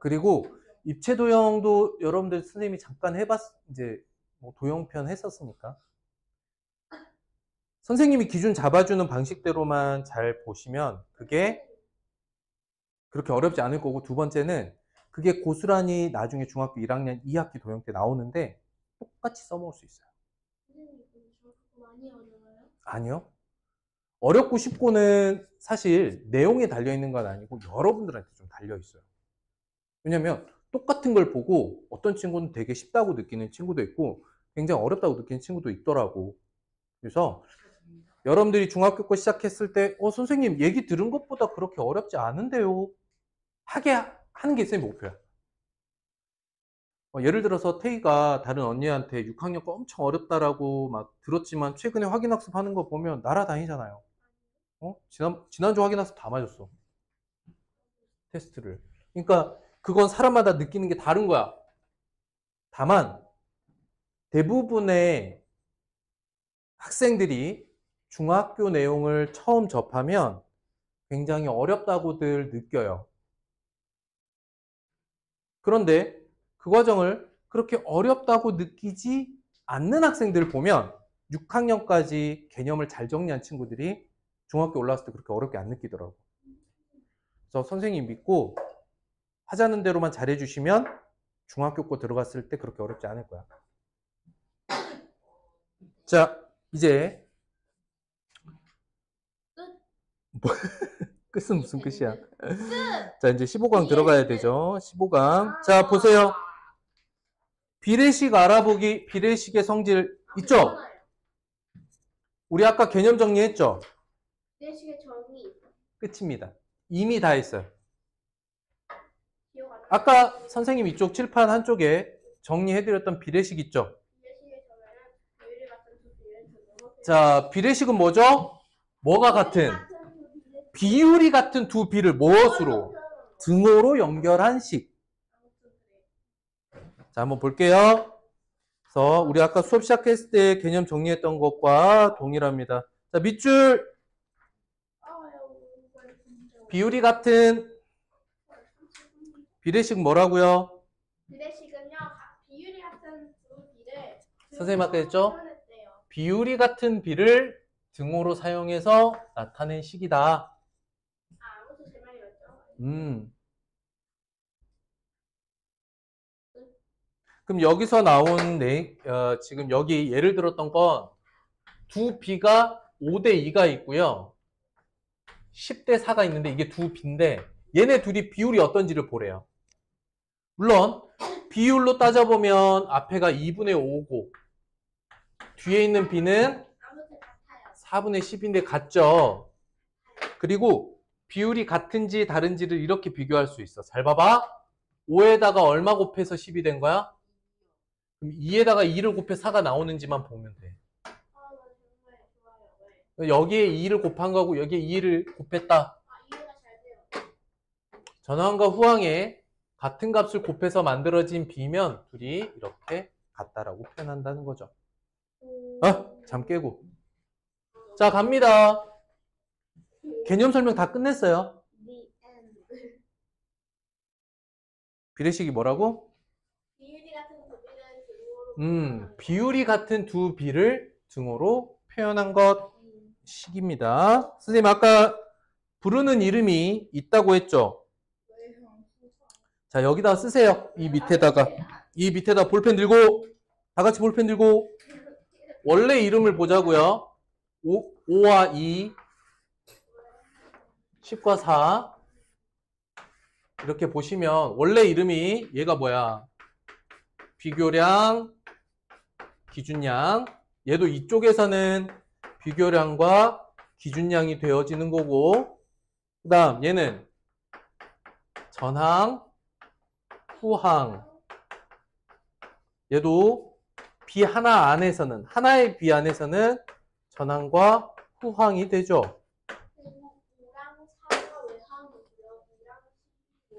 그리고 입체 도형도 여러분들 선생님이 잠깐 이제 뭐 도형편 했었으니까. 선생님이 기준 잡아주는 방식대로만 잘 보시면 그게 그렇게 어렵지 않을 거고, 두 번째는 그게 고스란히 나중에 중학교 1학년 2학기 도형 때 나오는데 똑같이 써먹을 수 있어요. 선생님, 그거 많이 어려워요? 아니요. 어렵고 쉽고는 사실 내용에 달려있는 건 아니고 여러분들한테 좀 달려있어요. 왜냐면 똑같은 걸 보고 어떤 친구는 되게 쉽다고 느끼는 친구도 있고 굉장히 어렵다고 느끼는 친구도 있더라고. 그래서 여러분들이 중학교 거 시작했을 때 선생님 얘기 들은 것보다 그렇게 어렵지 않은데요 하게 하는 게 쌤 목표야. 예를 들어서 태희가 다른 언니한테 6학년 거 엄청 어렵다라고 막 들었지만 최근에 확인학습 하는 거 보면 날아다니잖아요. 지난주 확인학습 다 맞았어. 테스트를. 그러니까 그건 사람마다 느끼는 게 다른 거야. 다만 대부분의 학생들이 중학교 내용을 처음 접하면 굉장히 어렵다고들 느껴요. 그런데 그 과정을 그렇게 어렵다고 느끼지 않는 학생들을 보면 6학년까지 개념을 잘 정리한 친구들이 중학교 올라왔을 때 그렇게 어렵게 안 느끼더라고. 그래서 선생님 믿고 하자는 대로만 잘해주시면 중학교 거 들어갔을 때 그렇게 어렵지 않을 거야. 자, 이제 끝은 무슨 끝이야? 자, 이제 15강 들어가야 되죠. 15강. 자, 보세요. 비례식 알아보기, 비례식의 성질 있죠? 우리 아까 개념 정리했죠? 비례식의 정의. 끝입니다. 이미 다 했어요. 기억 안 나요? 아까 선생님 이쪽 칠판 한쪽에 정리해드렸던 비례식 있죠? 비례식의 정의는 비율이 같은 두 비례를 두고 자, 비례식은 뭐죠? 뭐가 같은? 비율이 같은 두 비를 무엇으로? 등호로 연결한 식. 자, 한번 볼게요. 그래서 우리 아까 수업 시작했을 때 개념 정리했던 것과 동일합니다. 자, 밑줄. 비율이 같은 비례식 뭐라고요? 비례식은요, 비율이 같은 두 비를 선생님 아까 했죠? 표현했대요. 비율이 같은 비를 등호로 사용해서 나타낸 식이다. 아무도 제 말이 맞죠? 그럼 여기서 나온 지금 여기 예를 들었던 건 두 비가 5대 2가 있고요. 10대 4가 있는데 이게 두 비인데 얘네 둘이 비율이 어떤지를 보래요. 물론 비율로 따져보면 앞에가 2분의 5고 뒤에 있는 비는 아무튼 같아요. 4분의 10인데 같죠. 그리고 비율이 같은지 다른지를 이렇게 비교할 수 있어. 잘 봐봐. 5에다가 얼마 곱해서 10이 된 거야? 그럼 2에다가 2를 곱해 4가 나오는지만 보면 돼. 나 정말 좋아요. 왜? 여기에 2를 곱한 거고 여기에 2를 곱했다. 이해가 잘 돼요. 전항과 후항에 같은 값을 곱해서 만들어진 비면 둘이 이렇게 같다라고 표현한다는 거죠. 잠 깨고. 자, 갑니다. 개념 설명 다 끝냈어요. The end. 비례식이 뭐라고? 비율이 같은 두 비를 등호로 비율이 같은 두 비를 등호로 표현한 것 식입니다. 선생님 아까 부르는 이름이 있다고 했죠? 자, 여기다 쓰세요. 이 밑에다 볼펜 들고 다 같이 볼펜 들고 원래 이름을 보자고요. 5와 2 10과 4 이렇게 보시면 원래 이름이 얘가 뭐야? 비교량, 기준량. 얘도 이쪽에서는 비교량과 기준량이 되어지는 거고, 그 다음 얘는 전항, 후항. 얘도 비 하나 안에서는, 하나의 비 안에서는 전항과 후항이 되죠.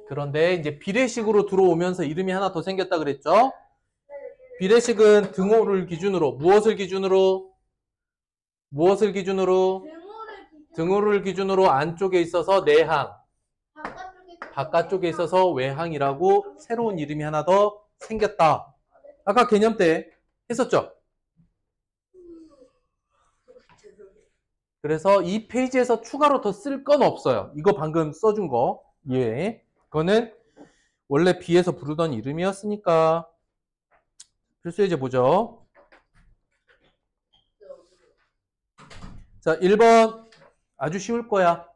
그런데 이제 비례식으로 들어오면서 이름이 하나 더 생겼다 그랬죠? 비례식은 등호를 기준으로, 무엇을 기준으로? 등호를 기준으로 등호를 기준으로 안쪽에 있어서 내항, 바깥쪽에 바깥쪽에 있어서 외항이라고 새로운 이름이 하나 더 생겼다. 아까 개념 때 했었죠? 그래서 이 페이지에서 추가로 더 쓸 건 없어요. 이거 방금 써준 거. 예. 그거는 원래 B에서 부르던 이름이었으니까. 필수 예제 보죠. 자, 1번. 아주 쉬울 거야.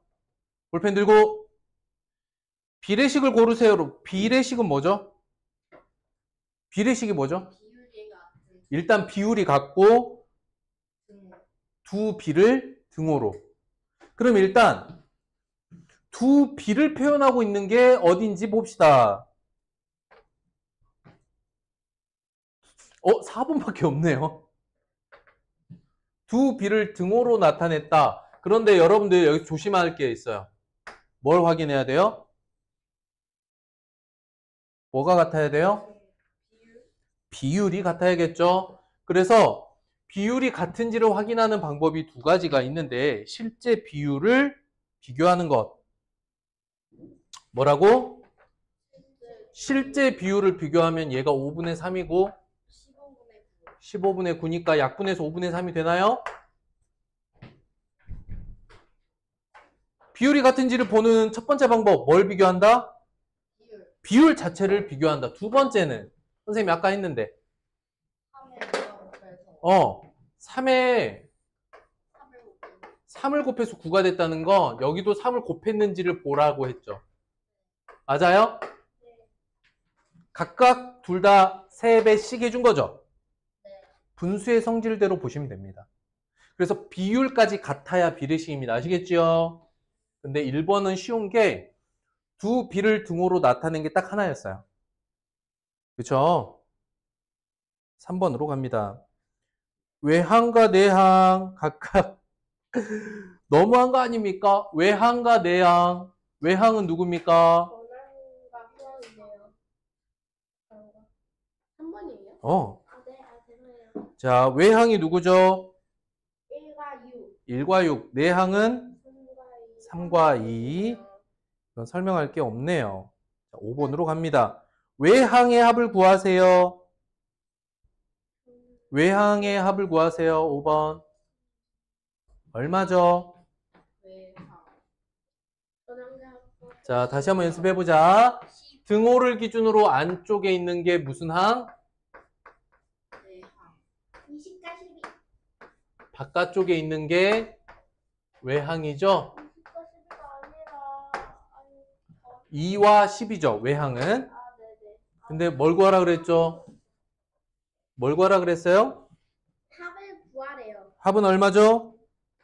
볼펜 들고. 비례식을 고르세요. 비례식은 뭐죠? 비례식이 뭐죠? 비율이 같은 일단 비율이 같고 등. 두 비를 등호로. 그럼 일단 두 비를 표현하고 있는 게 어딘지 봅시다. 4번밖에 없네요. 두 비를 등호로 나타냈다. 그런데 여러분들 여기 조심할 게 있어요. 뭘 확인해야 돼요? 뭐가 같아야 돼요? 비율이 같아야겠죠. 그래서 비율이 같은지를 확인하는 방법이 두 가지가 있는데 실제 비율을 비교하는 것. 뭐라고? 실제 비율을 비교하면 얘가 5분의 3이고 15분의 9니까 약분해서 5분의 3이 되나요? 비율이 같은지를 보는 첫 번째 방법 뭘 비교한다? 비율. 비율 자체를 비교한다. 두 번째는 선생님이 아까 했는데 3에 3을 곱해서 9가 됐다는 거 여기도 3을 곱했는지를 보라고 했죠. 맞아요? 각각 둘 다 3배씩 해준 거죠. 분수의 성질대로 보시면 됩니다. 그래서 비율까지 같아야 비례식입니다. 아시겠죠? 근데 1번은 쉬운 게 두 비를 등호로 나타낸 게 딱 하나였어요. 그쵸? 3번으로 갑니다. 외항과 내항 각각 너무한 거 아닙니까? 외항과 내항. 외항은 누굽니까? 전환과 후항인데요. 3번이에요? 네, 죄송해요. 자, 외항이 누구죠? 1과 6. 1과 6. 내항은 3과 3과 2. 이건 설명할 게 없네요. 자, 5번으로 갑니다. 외항의 합을 구하세요. 외항의 합을 구하세요. 5번. 얼마죠? 자, 다시 한번 연습해보자. 등호를 기준으로 안쪽에 있는 게 무슨 항? 20과 12. 바깥쪽에 있는 게 외항이죠? 20과 12가 아니라 2와 10이죠, 외항은. 네네. 근데 뭘 구하라 그랬죠? 뭘 구하라 그랬어요? 합을 구하래요. 합은 얼마죠?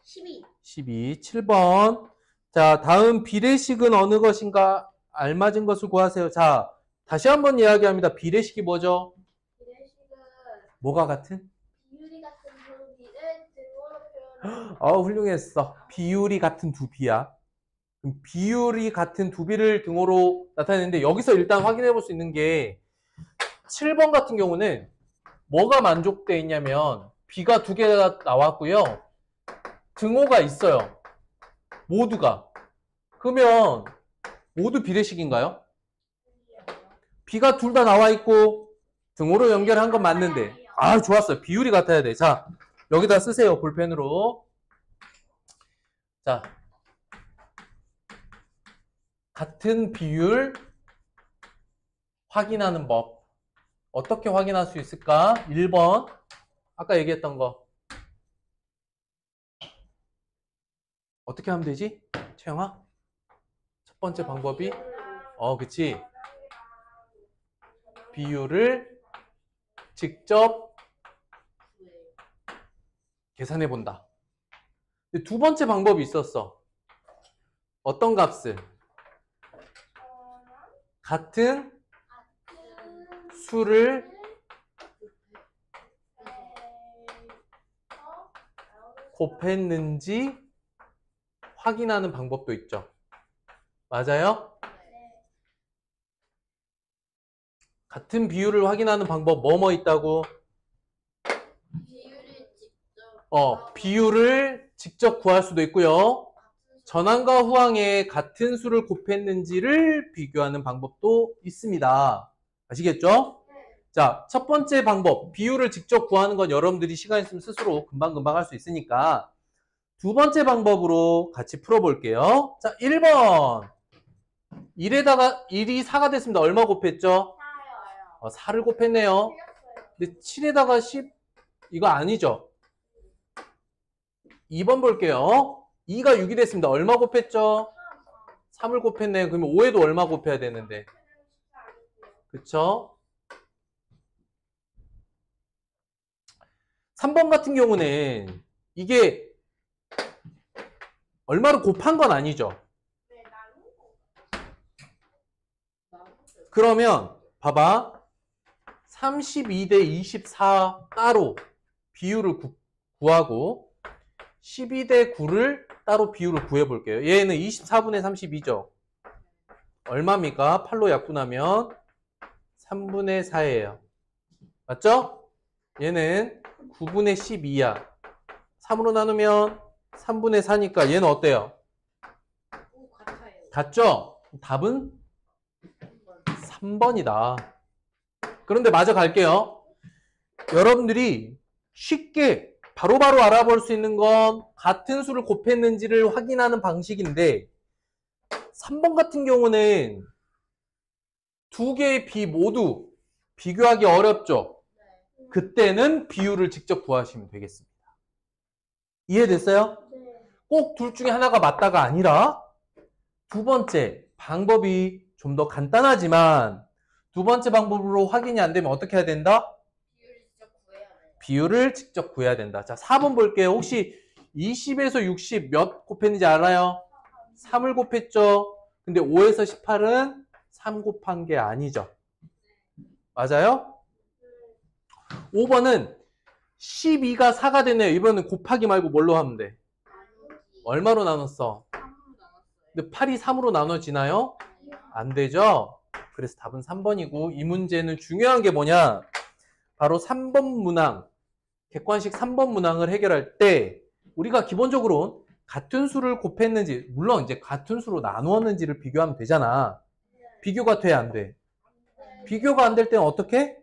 12. 12, 7번. 자, 다음 비례식은 어느 것인가? 알맞은 것을 구하세요. 자, 다시 한번 이야기합니다. 비례식이 뭐죠? 비례식은 뭐가 같은? 비율이 같은 두 비를 등호로 표현하는 훌륭했어. 비율이 같은 두 비야. 그럼 비율이 같은 두 비를 등호로 나타내는데 여기서 일단 확인해 볼 수 있는 게 7번 같은 경우는 뭐가 만족되어 있냐면 비가 두 개가 나왔고요. 등호가 있어요. 모두가. 그러면 모두 비례식인가요? 비가 둘 다 나와 있고 등호로 연결한 건 맞는데 좋았어요. 비율이 같아야 돼. 자, 여기다 쓰세요. 볼펜으로. 자, 같은 비율 확인하는 법. 어떻게 확인할 수 있을까? 1번. 아까 얘기했던 거. 어떻게 하면 되지? 채영아? 첫 번째 방법이? 그치. 비율을 직접 계산해 본다. 두 번째 방법이 있었어. 어떤 값을? 같은 수를 곱했는지 확인하는 방법도 있죠. 맞아요? 같은 비율을 확인하는 방법 뭐뭐 있다고? 비율을 직접 비율을 직접 구할 수도 있고요. 전항과 후항에 같은 수를 곱했는지를 비교하는 방법도 있습니다. 아시겠죠? 자, 첫 번째 방법, 비율을 직접 구하는 건 여러분들이 시간 있으면 스스로 금방금방 할 수 있으니까 두 번째 방법으로 같이 풀어볼게요. 자, 1번. 1에다가 1이 4가 됐습니다. 얼마 곱했죠? 4를 곱했네요. 근데 7에다가 10, 이거 아니죠? 2번 볼게요. 2가 6이 됐습니다. 얼마 곱했죠? 3을 곱했네요. 그러면 5에도 얼마 곱해야 되는데? 그쵸? 3번 같은 경우는 이게 얼마로 곱한 건 아니죠? 그러면 봐봐. 32대 24 따로 비율을 구하고 12대 9를 따로 비율을 구해볼게요. 얘는 24분의 32죠. 얼마입니까? 8로 약분하면 3분의 4예요. 맞죠? 얘는 9분의 12야. 3으로 나누면 3분의 4니까 얘는 어때요? 같아요. 같죠? 답은 3번이다. 그런데 마저 갈게요. 여러분들이 쉽게 바로바로 알아볼 수 있는 건 같은 수를 곱했는지를 확인하는 방식인데 3번 같은 경우는 두 개의 비 모두 비교하기 어렵죠? 그때는 비율을 직접 구하시면 되겠습니다. 이해됐어요? 꼭 둘 중에 하나가 맞다가 아니라 두 번째 방법이 좀 더 간단하지만 두 번째 방법으로 확인이 안 되면 어떻게 해야 된다? 비율을 직접 구해야 된다. 자, 4번 볼게요. 혹시 20에서 60 몇 곱했는지 알아요? 3을 곱했죠? 근데 5에서 18은 3 곱한 게 아니죠. 맞아요? 5번은 12가 4가 됐네요. 이번엔 곱하기 말고 뭘로 하면 돼? 얼마로 나눴어? 3으로 나눴어요. 근데 8이 3으로 나눠지나요? 안 되죠? 그래서 답은 3번이고 이 문제는 중요한 게 뭐냐? 바로 3번 문항, 객관식 3번 문항을 해결할 때 우리가 기본적으로 같은 수를 곱했는지, 물론 이제 같은 수로 나누었는지를 비교하면 되잖아. 비교가 돼, 안 돼? 비교가 안 될 때는 어떻게?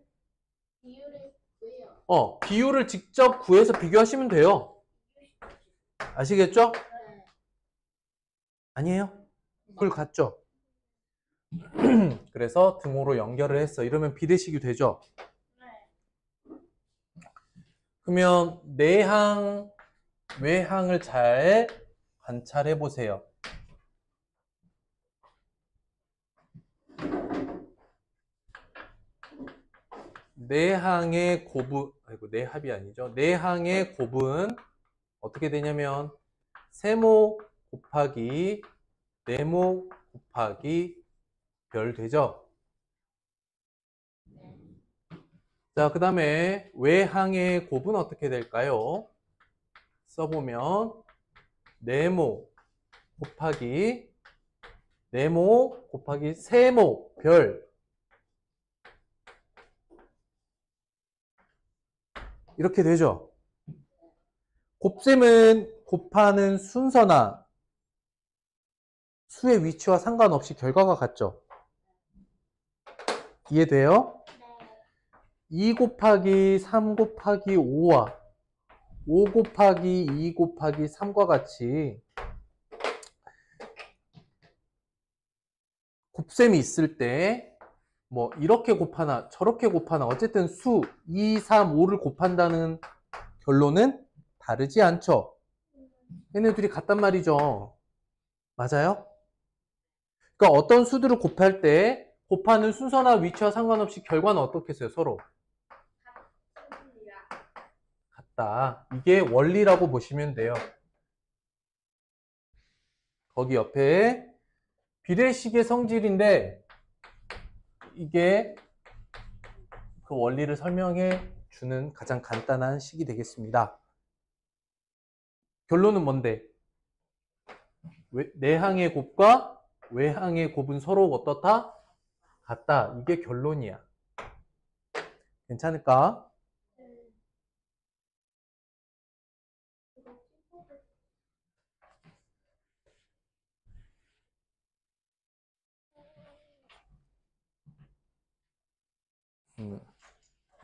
비율을 구해요. 비율을 직접 구해서 비교하시면 돼요. 아시겠죠? 아니에요? 그걸 같죠? 그래서 등호로 연결을 했어. 이러면 비례식이 되죠? 그러면 내항, 외항을 잘 관찰해 보세요. 내항의 곱은, 아이고, 내합이 아니죠. 내항의 곱은 어떻게 되냐면 세모 곱하기 네모 곱하기 별 되죠? 자, 그 다음에 외항의 곱은 어떻게 될까요? 써보면 네모 곱하기 네모 곱하기 세모 별 이렇게 되죠? 곱셈은 곱하는 순서나 수의 위치와 상관없이 결과가 같죠? 이해돼요? 2 곱하기 3 곱하기 5와 5 곱하기 2 곱하기 3과 같이 곱셈이 있을 때 뭐 이렇게 곱하나 저렇게 곱하나 어쨌든 수 2, 3, 5를 곱한다는 결론은 다르지 않죠? 얘네 둘이 같단 말이죠. 맞아요? 그러니까 어떤 수들을 곱할 때 곱하는 순서나 위치와 상관없이 결과는 어떻겠어요? 서로 같다. 이게 원리라고 보시면 돼요. 거기 옆에 비례식의 성질인데 이게 그 원리를 설명해 주는 가장 간단한 식이 되겠습니다. 결론은 뭔데? 내항의 곱과 외항의 곱은 서로 어떻다? 같다. 이게 결론이야. 괜찮을까?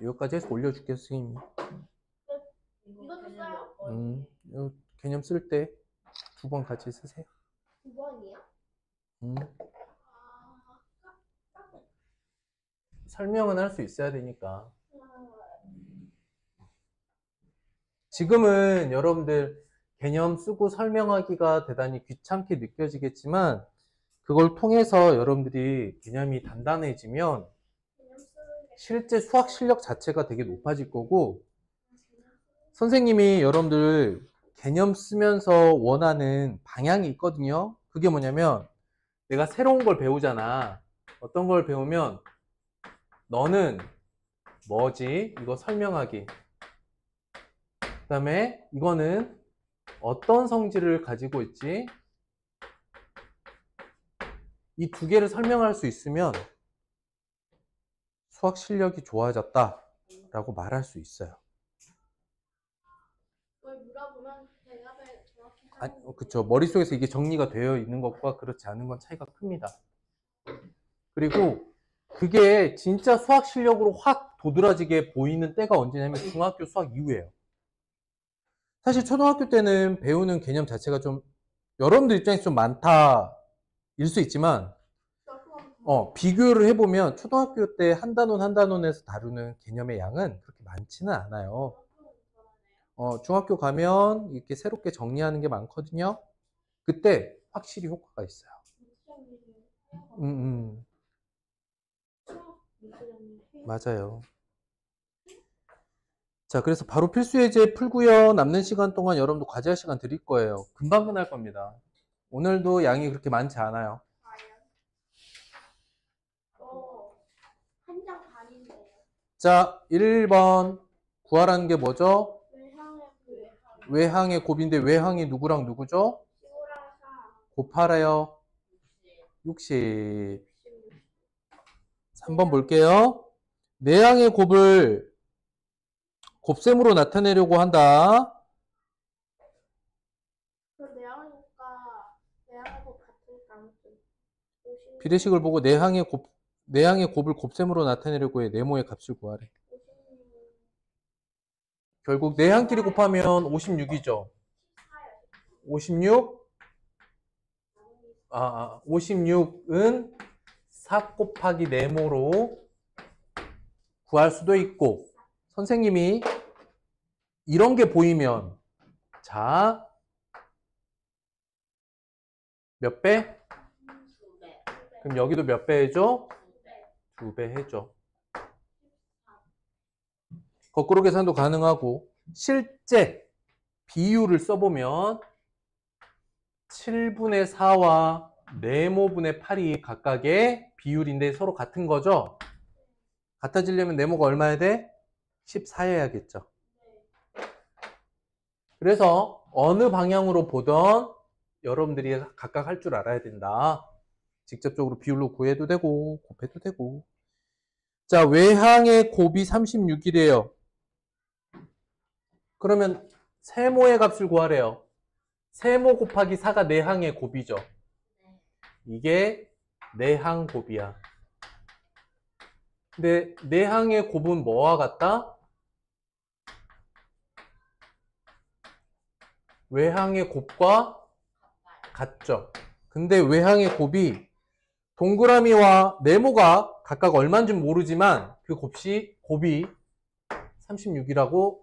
여기까지 해서 올려줄게, 선생님이. 이것도 써요? 요 개념 쓸 때 2번 같이 쓰세요. 9번이요? 음. 아, 설명은 할 수 있어야 되니까. 지금은 여러분들 개념 쓰고 설명하기가 대단히 귀찮게 느껴지겠지만 그걸 통해서 여러분들이 개념이 단단해지면 개념 쓰는 게 실제 수학 실력 자체가 되게 높아질 거고 선생님이 여러분들 개념 쓰면서 원하는 방향이 있거든요. 그게 뭐냐면 내가 새로운 걸 배우잖아. 어떤 걸 배우면 너는 뭐지? 이거 설명하기. 그 다음에 이거는 어떤 성질을 가지고 있지? 이 두 개를 설명할 수 있으면 수학 실력이 좋아졌다 라고 말할 수 있어요. 그걸 물어보면 대답을 정확히 아니, 하는 그쵸. 머릿속에서 이게 정리가 되어 있는 것과 그렇지 않은 건 차이가 큽니다. 그리고 그게 진짜 수학 실력으로 확 도드라지게 보이는 때가 언제냐면 중학교 수학 이후예요. 사실 초등학교 때는 배우는 개념 자체가 좀 여러분들 입장에서 좀 많다 일 수 있지만 비교를 해보면 초등학교 때 한 단원 한 단원에서 다루는 개념의 양은 그렇게 많지는 않아요. 중학교 가면 이렇게 새롭게 정리하는 게 많거든요. 그때 확실히 효과가 있어요. 맞아요. 자, 그래서 바로 필수 예제 풀고요. 남는 시간 동안 여러분도 과제할 시간 드릴 거예요. 금방 끝날 겁니다. 오늘도 양이 그렇게 많지 않아요. 한 장 반인데요. 자, 1번 구하라는 게 뭐죠? 외항의 외항의 곱인데 외항이 누구랑 누구죠? 15랑 4. 곱하래요. 60. 3번 볼게요. 내항의 곱을 곱셈으로 나타내려고 한다. 그 내항이니까 내항의 곱 같으니까 아무튼 50. 비례식을 보고 내항의 곱을 곱셈으로 나타내려고 해. 네모의 값을 구하래. 56. 결국 내항끼리 곱하면 56이죠. 56? 56은 4 곱하기 네모로 구할 수도 있고 선생님이 이런 게 보이면 자, 몇 배? 그럼 여기도 몇 배 해줘? 2배 해줘. 거꾸로 계산도 가능하고 실제 비율을 써보면 7분의 4와 네모분의 8이 각각의 비율인데 서로 같은 거죠? 같아지려면 네모가 얼마야 돼? 14여야겠죠. 그래서 어느 방향으로 보던 여러분들이 각각 할 줄 알아야 된다. 직접적으로 비율로 구해도 되고 곱해도 되고. 자, 외항의 곱이 36이래요. 그러면 세모의 값을 구하래요. 세모 곱하기 4가 내항의 곱이죠. 이게 내항 곱이야. 근데 내항의 곱은 뭐와 같다? 외항의 곱과 같죠. 근데 외항의 곱이 동그라미와 네모가 각각 얼마인지 모르지만 그 곱이 36이라고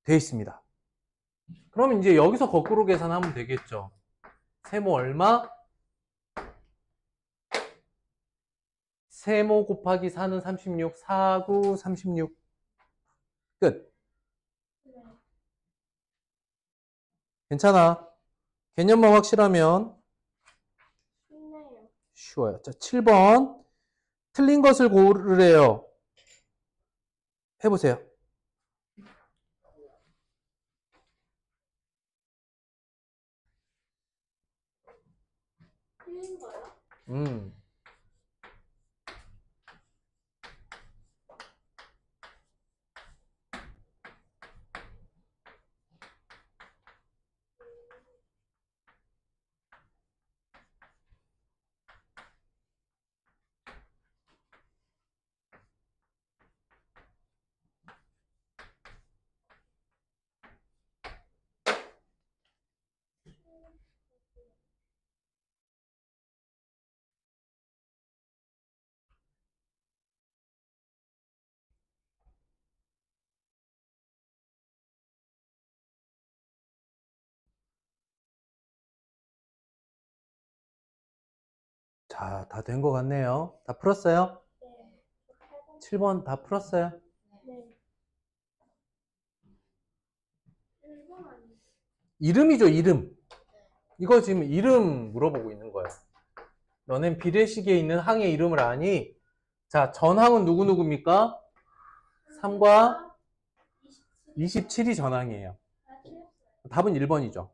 되어 있습니다. 그럼 이제 여기서 거꾸로 계산하면 되겠죠. 세모 얼마? 세모 곱하기 4는 36, 4, 9, 36. 끝. 괜찮아. 개념만 확실하면 쉬워요. 자, 7번. 틀린 것을 고르래요. 해보세요. 틀린 거요? 음. 자, 다 된 것 같네요. 다 풀었어요? 네. 7번 다 풀었어요? 네. 1번 아니에요. 이름이죠, 이름. 이거 지금 이름 물어보고 있는 거예요. 너넨 비례식에 있는 항의 이름을 아니? 자, 전항은 누구누구입니까? 3과 27이 전항이에요. 답은 1번이죠.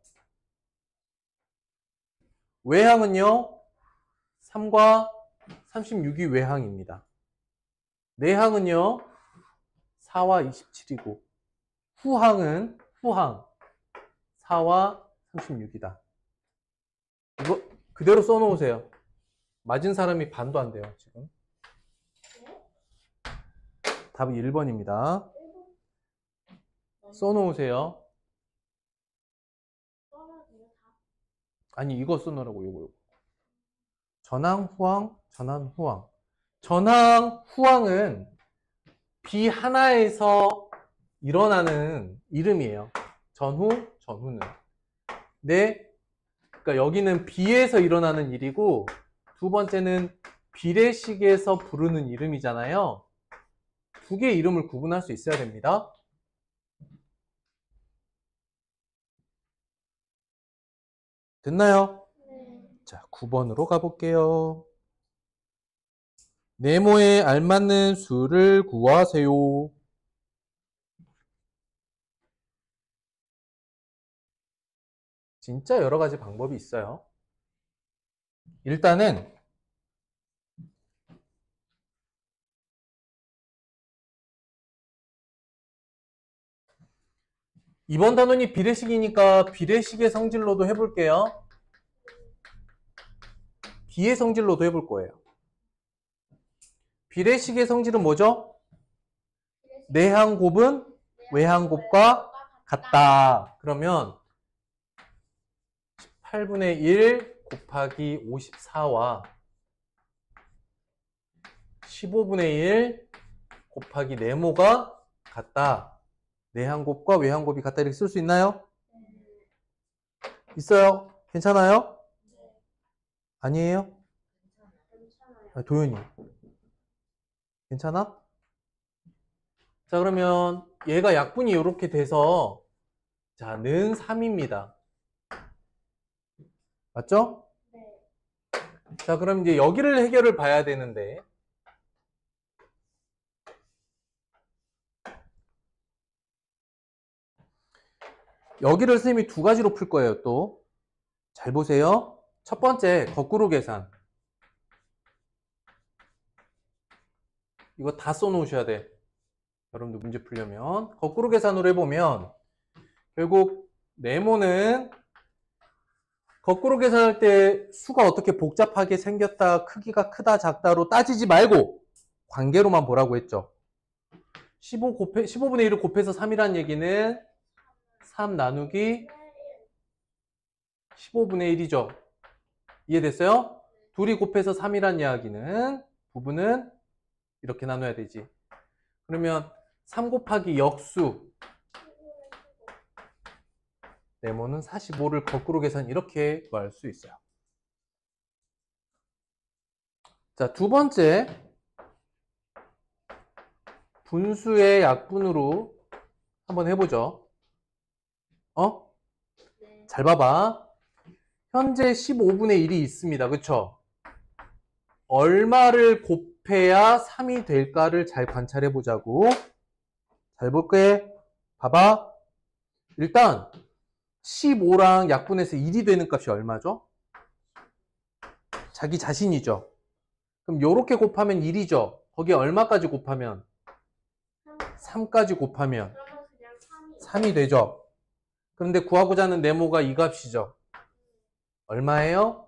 외항은요? 3과 36이 외항입니다. 내항은요? 4와 27이고 후항은 후항 4와 36이다. 이거 그대로 써놓으세요. 맞은 사람이 반도 안 돼요, 지금. 답은 1번입니다. 써놓으세요. 아니, 이거 써놓으라고, 요거. 전항, 후항, 전환, 후항. 전항, 후항은 비 하나에서 일어나는 이름이에요. 전후, 전후는. 네. 그러니까 여기는 비에서 일어나는 일이고, 두 번째는 비례식에서 부르는 이름이잖아요. 두 개의 이름을 구분할 수 있어야 됩니다. 됐나요? 네. 자, 9번으로 가볼게요. 네모에 알맞는 수를 구하세요. 진짜 여러 가지 방법이 있어요. 일단은 이번 단원이 비례식이니까 비례식의 성질로도 해볼게요. 비의 성질로도 해볼 거예요. 비례식의 성질은 뭐죠? 내항곱은 외항곱과 같다. 그러면 18분의 1 곱하기 54와 15분의 1 곱하기 네모가 같다. 내항곱과 외항곱이 같다 이렇게 쓸 수 있나요? 있어요? 괜찮아요? 아니에요? 아, 도현이 괜찮아? 자, 그러면 얘가 약분이 이렇게 돼서 자, 는 3입니다. 맞죠? 네. 자, 그럼 이제 여기를 해결을 봐야 되는데 여기를 선생님이 두 가지로 풀 거예요. 또 잘 보세요. 첫 번째 거꾸로 계산. 이거 다 써놓으셔야 돼. 여러분들 문제 풀려면 거꾸로 계산으로 해보면 결국 네모는 거꾸로 계산할 때 수가 어떻게 복잡하게 생겼다, 크기가 크다, 작다로 따지지 말고 관계로만 보라고 했죠. 15분의 1을 곱해서 3이란 얘기는 3 나누기 15분의 1이죠. 이해됐어요? 둘이 곱해서 3이란 이야기는 부분은 이렇게 나눠야 되지. 그러면 3 곱하기 역수 네모는 45를 거꾸로 계산 이렇게 구할 수 있어요. 자, 두 번째 분수의 약분으로 한번 해보죠. 네. 잘 봐봐. 현재 15분의 1이 있습니다. 그쵸? 얼마를 곱해야 3이 될까를 잘 관찰해 보자고. 잘 볼게. 봐봐. 일단 15랑 약분해서 1이 되는 값이 얼마죠? 자기 자신이죠. 그럼 요렇게 곱하면 1이죠. 거기에 얼마까지 곱하면? 3까지 곱하면 그러면 그냥 3이 3이 되죠. 그런데 구하고자 하는 네모가 이 값이죠. 얼마예요?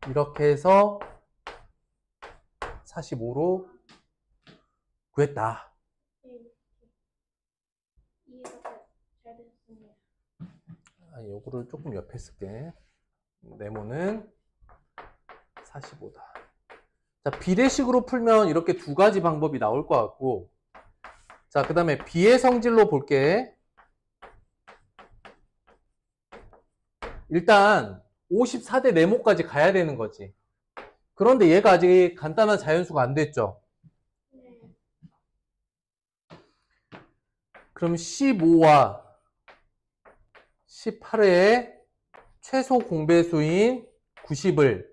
이렇게 해서 45로 구했다. 이해가 잘 됐습니다. 아니, 요거를 조금 옆에 쓸게. 네모는 45다. 자, 비례식으로 풀면 이렇게 두 가지 방법이 나올 것 같고, 자, 그 다음에 비의 성질로 볼게. 일단 54대 네모까지 가야 되는 거지. 그런데 얘가 아직 간단한 자연수가 안 됐죠. 네. 그럼 15와 18의 최소 공배수인 90을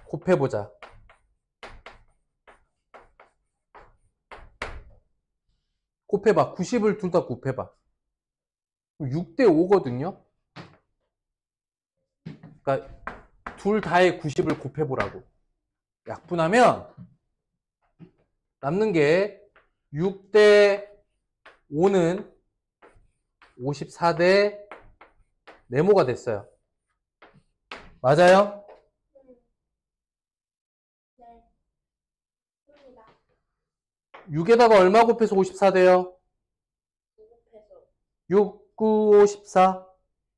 곱해보자. 곱해봐. 90을 둘 다 곱해봐. 6대 5거든요. 그러니까 둘 다의 90을 곱해보라고. 약분하면 남는 게 6대 5는 54대 네모가 됐어요. 맞아요? 네. 맞습니다. 6에다가 얼마 곱해서 54돼요? 6, 9, 54.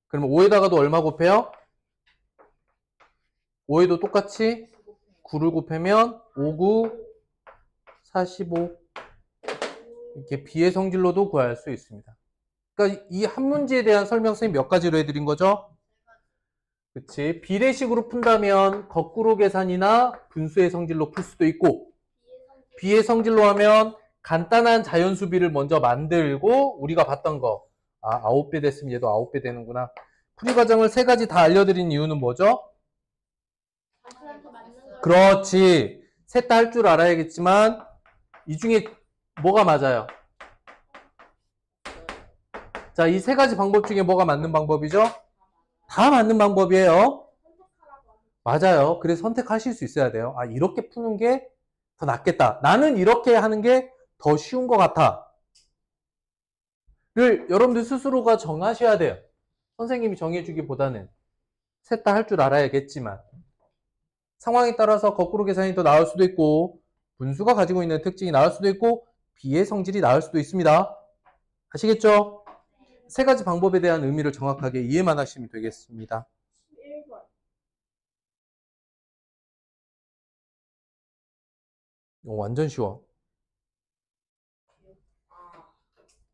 그러면 5에다가도 얼마 곱해요? 5에도 똑같이 9를 곱하면 5, 9, 45. 이렇게 비의 성질로도 구할 수 있습니다. 그러니까 이 한 문제에 대한 설명 선생님 몇 가지로 해드린 거죠? 그치. 비례식으로 푼다면 거꾸로 계산이나 분수의 성질로 풀 수도 있고, 비의 성질로 하면 간단한 자연수비를 먼저 만들고 우리가 봤던 거. 9배 됐으면 얘도 9배 되는구나. 풀이 과정을 세 가지 다 알려드린 이유는 뭐죠? 단순한테 맞는 거. 그렇지. 셋 다 할 줄 알아야겠지만 이 중에 뭐가 맞아요? 자, 이 세 가지 방법 중에 뭐가 맞는 방법이죠? 다 맞는 방법이에요. 선택하라고 하는 맞아요. 그래서 선택하실 수 있어야 돼요. 이렇게 푸는 게 더 낫겠다. 나는 이렇게 하는 게 더 쉬운 것 같아. 를 여러분들 스스로가 정하셔야 돼요. 선생님이 정해주기보다는. 셋 다 할 줄 알아야겠지만. 상황에 따라서 거꾸로 계산이 더 나을 수도 있고, 분수가 가지고 있는 특징이 나을 수도 있고, 비의 성질이 나을 수도 있습니다. 아시겠죠? 세 가지 방법에 대한 의미를 정확하게 이해만 하시면 되겠습니다. 1번. 완전 쉬워.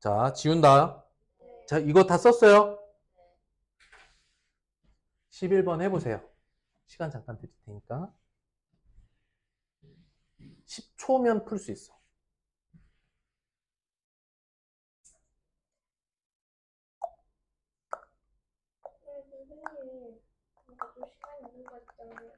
자, 지운다. 자, 이거 다 썼어요? 11번 해보세요. 시간 잠깐 드릴 테니까. 10초면 풀 수 있어. 선생님, 뭔가 좀 시간이 있는 것 같잖아요.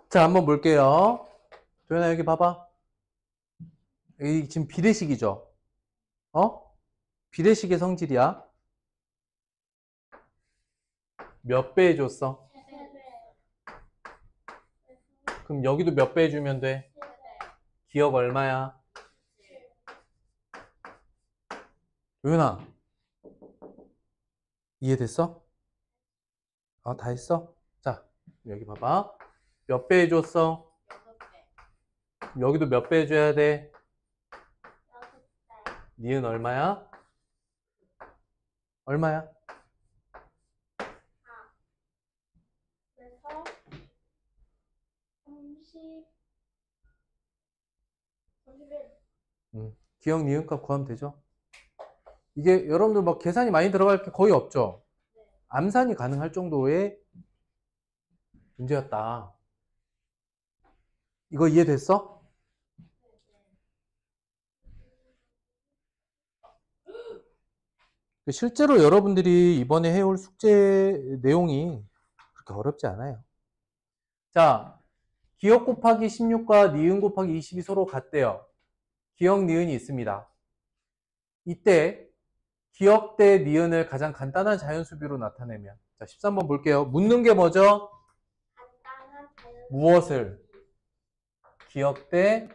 자, 한번 볼게요. 도현아, 여기 봐봐. 여기 지금 비례식이죠? 비례식의 성질이야. 몇 배 해줬어? 그럼 여기도 몇 배 해주면 돼? 기억 얼마야? 도현아, 이해됐어? 다 했어? 자, 여기 봐봐. 몇 배 해줬어? 여기도 몇 배 해줘야 돼? 니은 얼마야? 얼마야? 그래서 30, 31. 기억 니은값 구하면 되죠? 이게 여러분들 막 계산이 많이 들어갈 게 거의 없죠? 암산이 가능할 정도의 문제였다. 이거 이해됐어? 실제로 여러분들이 이번에 해올 숙제 내용이 그렇게 어렵지 않아요. 자, 기억 곱하기 16과 니은 곱하기 20이 서로 같대요. 기억 니은이 있습니다. 이때 기억 대 니은을 가장 간단한 자연수비로 나타내면, 자, 13번 볼게요. 묻는 게 뭐죠? 간단한 자연. 무엇을? 기억 대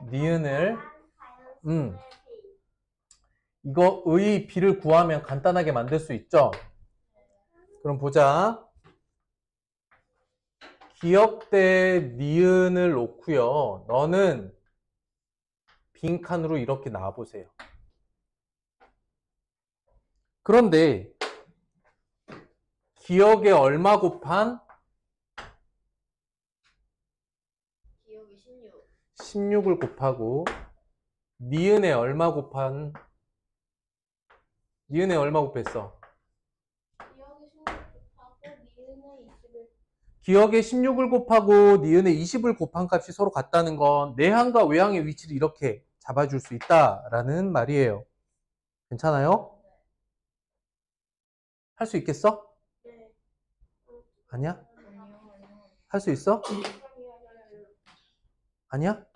니은을 이거 의 비를 구하면 간단하게 만들 수 있죠? 그럼 보자. 기억 대 니은을 놓고요. 너는 빈칸으로 이렇게 나와보세요. 그런데 기억에 얼마 곱한? 기억이 16. 16을 곱하고 니은에 얼마 곱한? 니은에 얼마 곱했어? 기억이 16하고 니은에 20을 기억에 16을 곱하고 니은에 20을 곱한 값이 서로 같다는 건 내항과 외항의 위치를 이렇게 잡아줄 수 있다라는 말이에요. 괜찮아요? 할 수 있겠어? 네. 아니야? 아니요, 아니요. 할 수 있어? 아니야?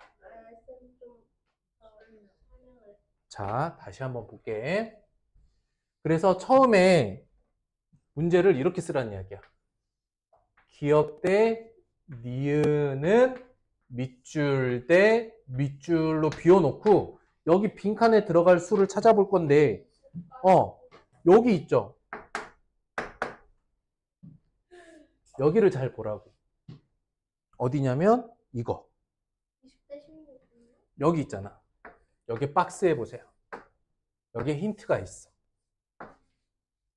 자, 다시 한번 볼게. 그래서 처음에 문제를 이렇게 쓰라는 이야기야. 기억 대 니은은 밑줄 대 밑줄로 비워놓고 여기 빈칸에 들어갈 수를 찾아볼 건데 여기 있죠? 여기를 잘 보라고. 어디냐면 이거. 20대 16. 여기 있잖아. 여기 박스에 보세요. 여기에 힌트가 있어.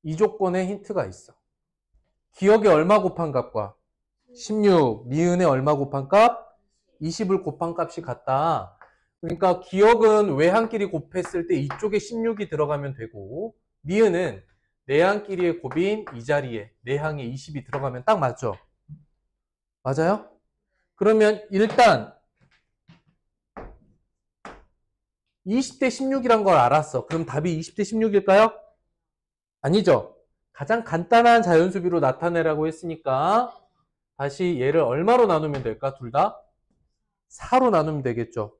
이 조건에 힌트가 있어. 기억에 얼마 곱한 값과 16, 니은에 얼마 곱한 값? 20을 곱한 값이 같다. 그러니까 기억은 외항끼리 곱했을 때 이쪽에 16이 들어가면 되고 니은은 내항끼리의 곱인 이 자리에 내항에 20이 들어가면 딱 맞죠? 맞아요? 그러면 일단 20대 16이란 걸 알았어. 그럼 답이 20대 16일까요? 아니죠. 가장 간단한 자연수비로 나타내라고 했으니까 다시 얘를 얼마로 나누면 될까? 둘 다? 4로 나누면 되겠죠.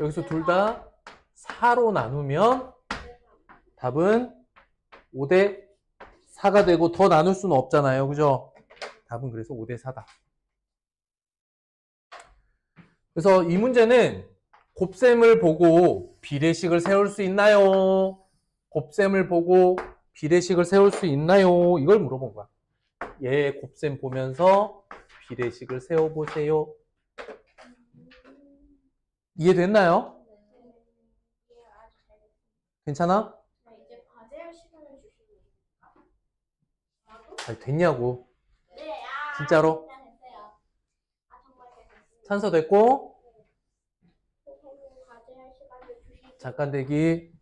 여기서 둘 다 4로 나누면 답은 5대 4가 되고 더 나눌 수는 없잖아요. 그죠? 답은 그래서 5대 4다. 그래서 이 문제는 곱셈을 보고 비례식을 세울 수 있나요? 곱셈을 보고 비례식을 세울 수 있나요? 이걸 물어본 거야. 얘 곱셈 보면서 비례식을 세워보세요. 이해됐나요? 네, 아주 잘 됐습니다. 괜찮아? 이제 과제할 시간을 주시겠습니까? 잘 됐냐고. 네, 진짜로? 진짜 됐어요. 정말 잘 됐습니다. 찬서 됐고 선생님 과제할 시간을 주시고 잠깐 대기.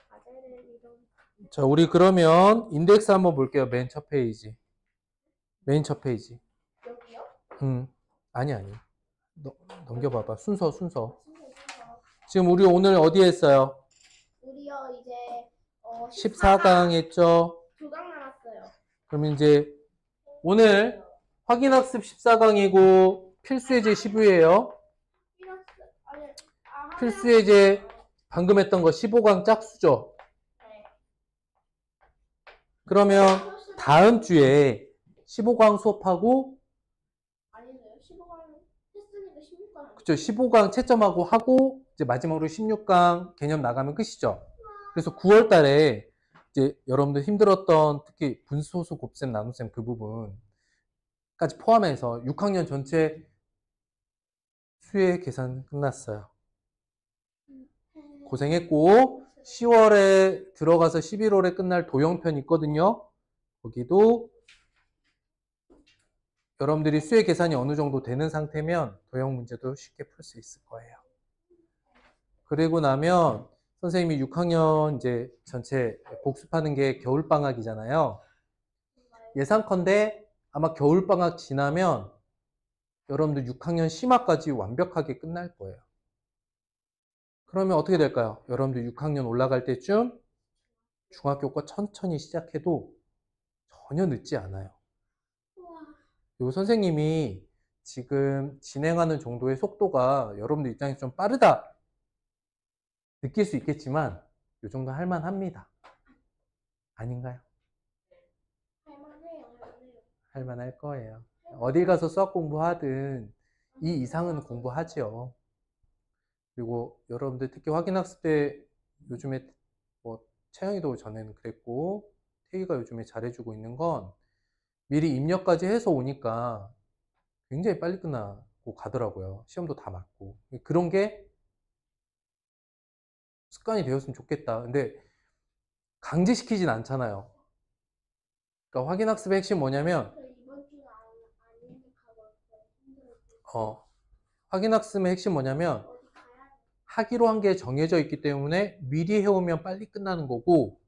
과제를 이런 자, 우리 그러면 인덱스 한번 볼게요. 맨 첫 페이지. 맨 첫 페이지. 여기요? 아니. 넘겨봐봐. 순서. 순서. 지금 우리 오늘 어디에 했어요? 우리요 이제 14강 했죠? 2강 남았어요. 그럼 이제 오늘 확인학습 14강이고 필수예제 15예요. 필수예제 방금 했던 거 15강 짝수죠? 네. 그러면 다음 주에 15강 수업하고 아니네요. 15강 했으니까 16강. 그쵸? 15강 채점하고 하고 이제 마지막으로 16강 개념 나가면 끝이죠. 그래서 9월 달에 이제 여러분들 힘들었던 특히 분수소수 곱셈 나눗셈 그 부분까지 포함해서 6학년 전체 수혜 계산 끝났어요. 고생했고 10월에 들어가서 11월에 끝날 도형편 있거든요. 거기도 여러분들이 수혜 계산이 어느 정도 되는 상태면 도형 문제도 쉽게 풀 수 있을 거예요. 그리고 나면 선생님이 6학년 이제 전체 복습하는 게 겨울방학이잖아요. 예상컨대 아마 겨울방학 지나면 여러분들 6학년 심화까지 완벽하게 끝날 거예요. 그러면 어떻게 될까요? 여러분들 6학년 올라갈 때쯤 중학교 거 천천히 시작해도 전혀 늦지 않아요. 그리고 선생님이 지금 진행하는 정도의 속도가 여러분들 입장에서 좀 빠르다 느낄 수 있겠지만 이 정도 할만합니다. 아닌가요? 할만해요. 할만할 거예요. 어딜 가서 수학 공부하든 이 이상은 공부하죠. 그리고 여러분들 특히 확인학습 때 요즘에 뭐 채영이도 전에는 그랬고 태희가 요즘에 잘해주고 있는 건 미리 입력까지 해서 오니까 굉장히 빨리 끝나고 가더라고요. 시험도 다 맞고. 그런 게 습관이 되었으면 좋겠다. 근데 강제시키진 않잖아요. 그러니까 확인학습의 핵심 뭐냐면, 이번 주는 안 인식하고 힘들어. 확인학습의 핵심 뭐냐면, 어디 가야 돼? 하기로 한 게 정해져 있기 때문에 미리 해오면 빨리 끝나는 거고,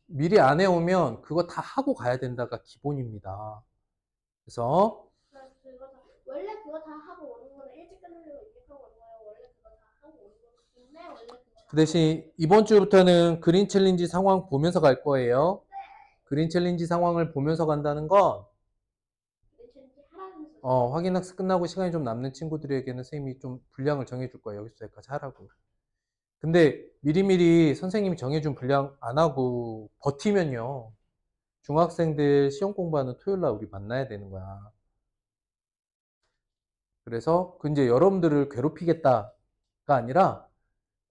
미리 안 해오면 그거 다 하고 가야 된다가 기본입니다. 그래서 원래 그거 다 하고 오는 거는 일찍 끝내려고 입력하고 오는 거예요. 원래 그거 다 하고 오는 거기 때문에 원래 그거 그 대신 이번 주부터는 그린 챌린지 상황 보면서 갈 거예요. 그린 챌린지 상황을 보면서 간다는 건 하라는 소리. 확인학습 끝나고 시간이 좀 남는 친구들에게는 선생님이 좀 분량을 정해줄 거예요. 여기서 여기까지 하라고. 근데 미리미리 선생님이 정해준 분량 안 하고 버티면요. 중학생들 시험 공부하는 토요일 날 우리 만나야 되는 거야. 그래서 그 이제 여러분들을 괴롭히겠다가 아니라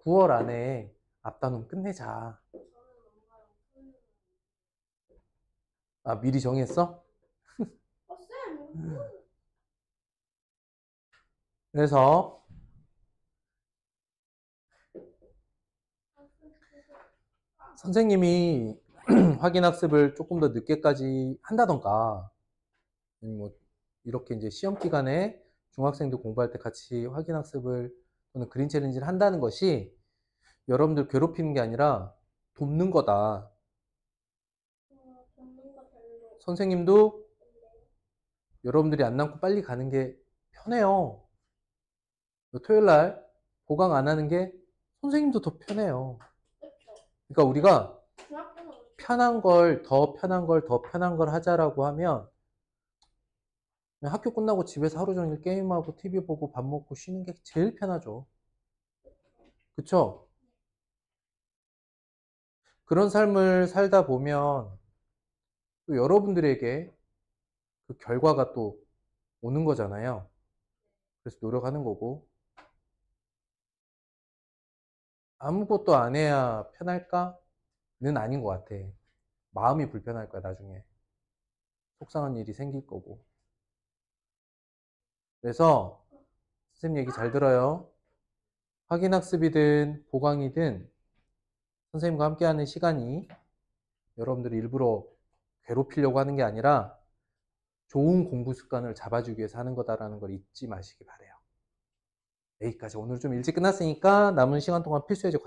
9월 안에 앞단원 끝내자. 아, 미리 정했어? 쌤. 그래서 선생님이 확인학습을 조금 더 늦게까지 한다던가, 뭐 이렇게 이제 시험 기간에 중학생들 공부할 때 같이 확인학습을 또는 그린 챌린지를 한다는 것이 여러분들 괴롭히는 게 아니라 돕는 거다. 돕는 거 별로. 선생님도 여러분들이 안 남고 빨리 가는 게 편해요. 토요일 날 보강 안 하는 게 선생님도 더 편해요. 그렇죠. 그러니까 우리가 중학교는 편한 걸, 더 편한 걸, 더 편한 걸 하자라고 하면 그냥 학교 끝나고 집에서 하루 종일 게임하고 TV 보고 밥 먹고 쉬는 게 제일 편하죠. 그쵸? 그런 삶을 살다 보면 또 여러분들에게 그 결과가 또 오는 거잖아요. 그래서 노력하는 거고. 아무것도 안 해야 편할까? 는 아닌 것 같아. 마음이 불편할 거야, 나중에. 속상한 일이 생길 거고. 그래서 선생님 얘기 잘 들어요. 확인학습이든 보강이든 선생님과 함께하는 시간이 여러분들이 일부러 괴롭히려고 하는 게 아니라 좋은 공부 습관을 잡아주기 위해서 하는 거다라는 걸 잊지 마시기 바래요. 여기까지 오늘 좀 일찍 끝났으니까 남은 시간 동안 필수 예제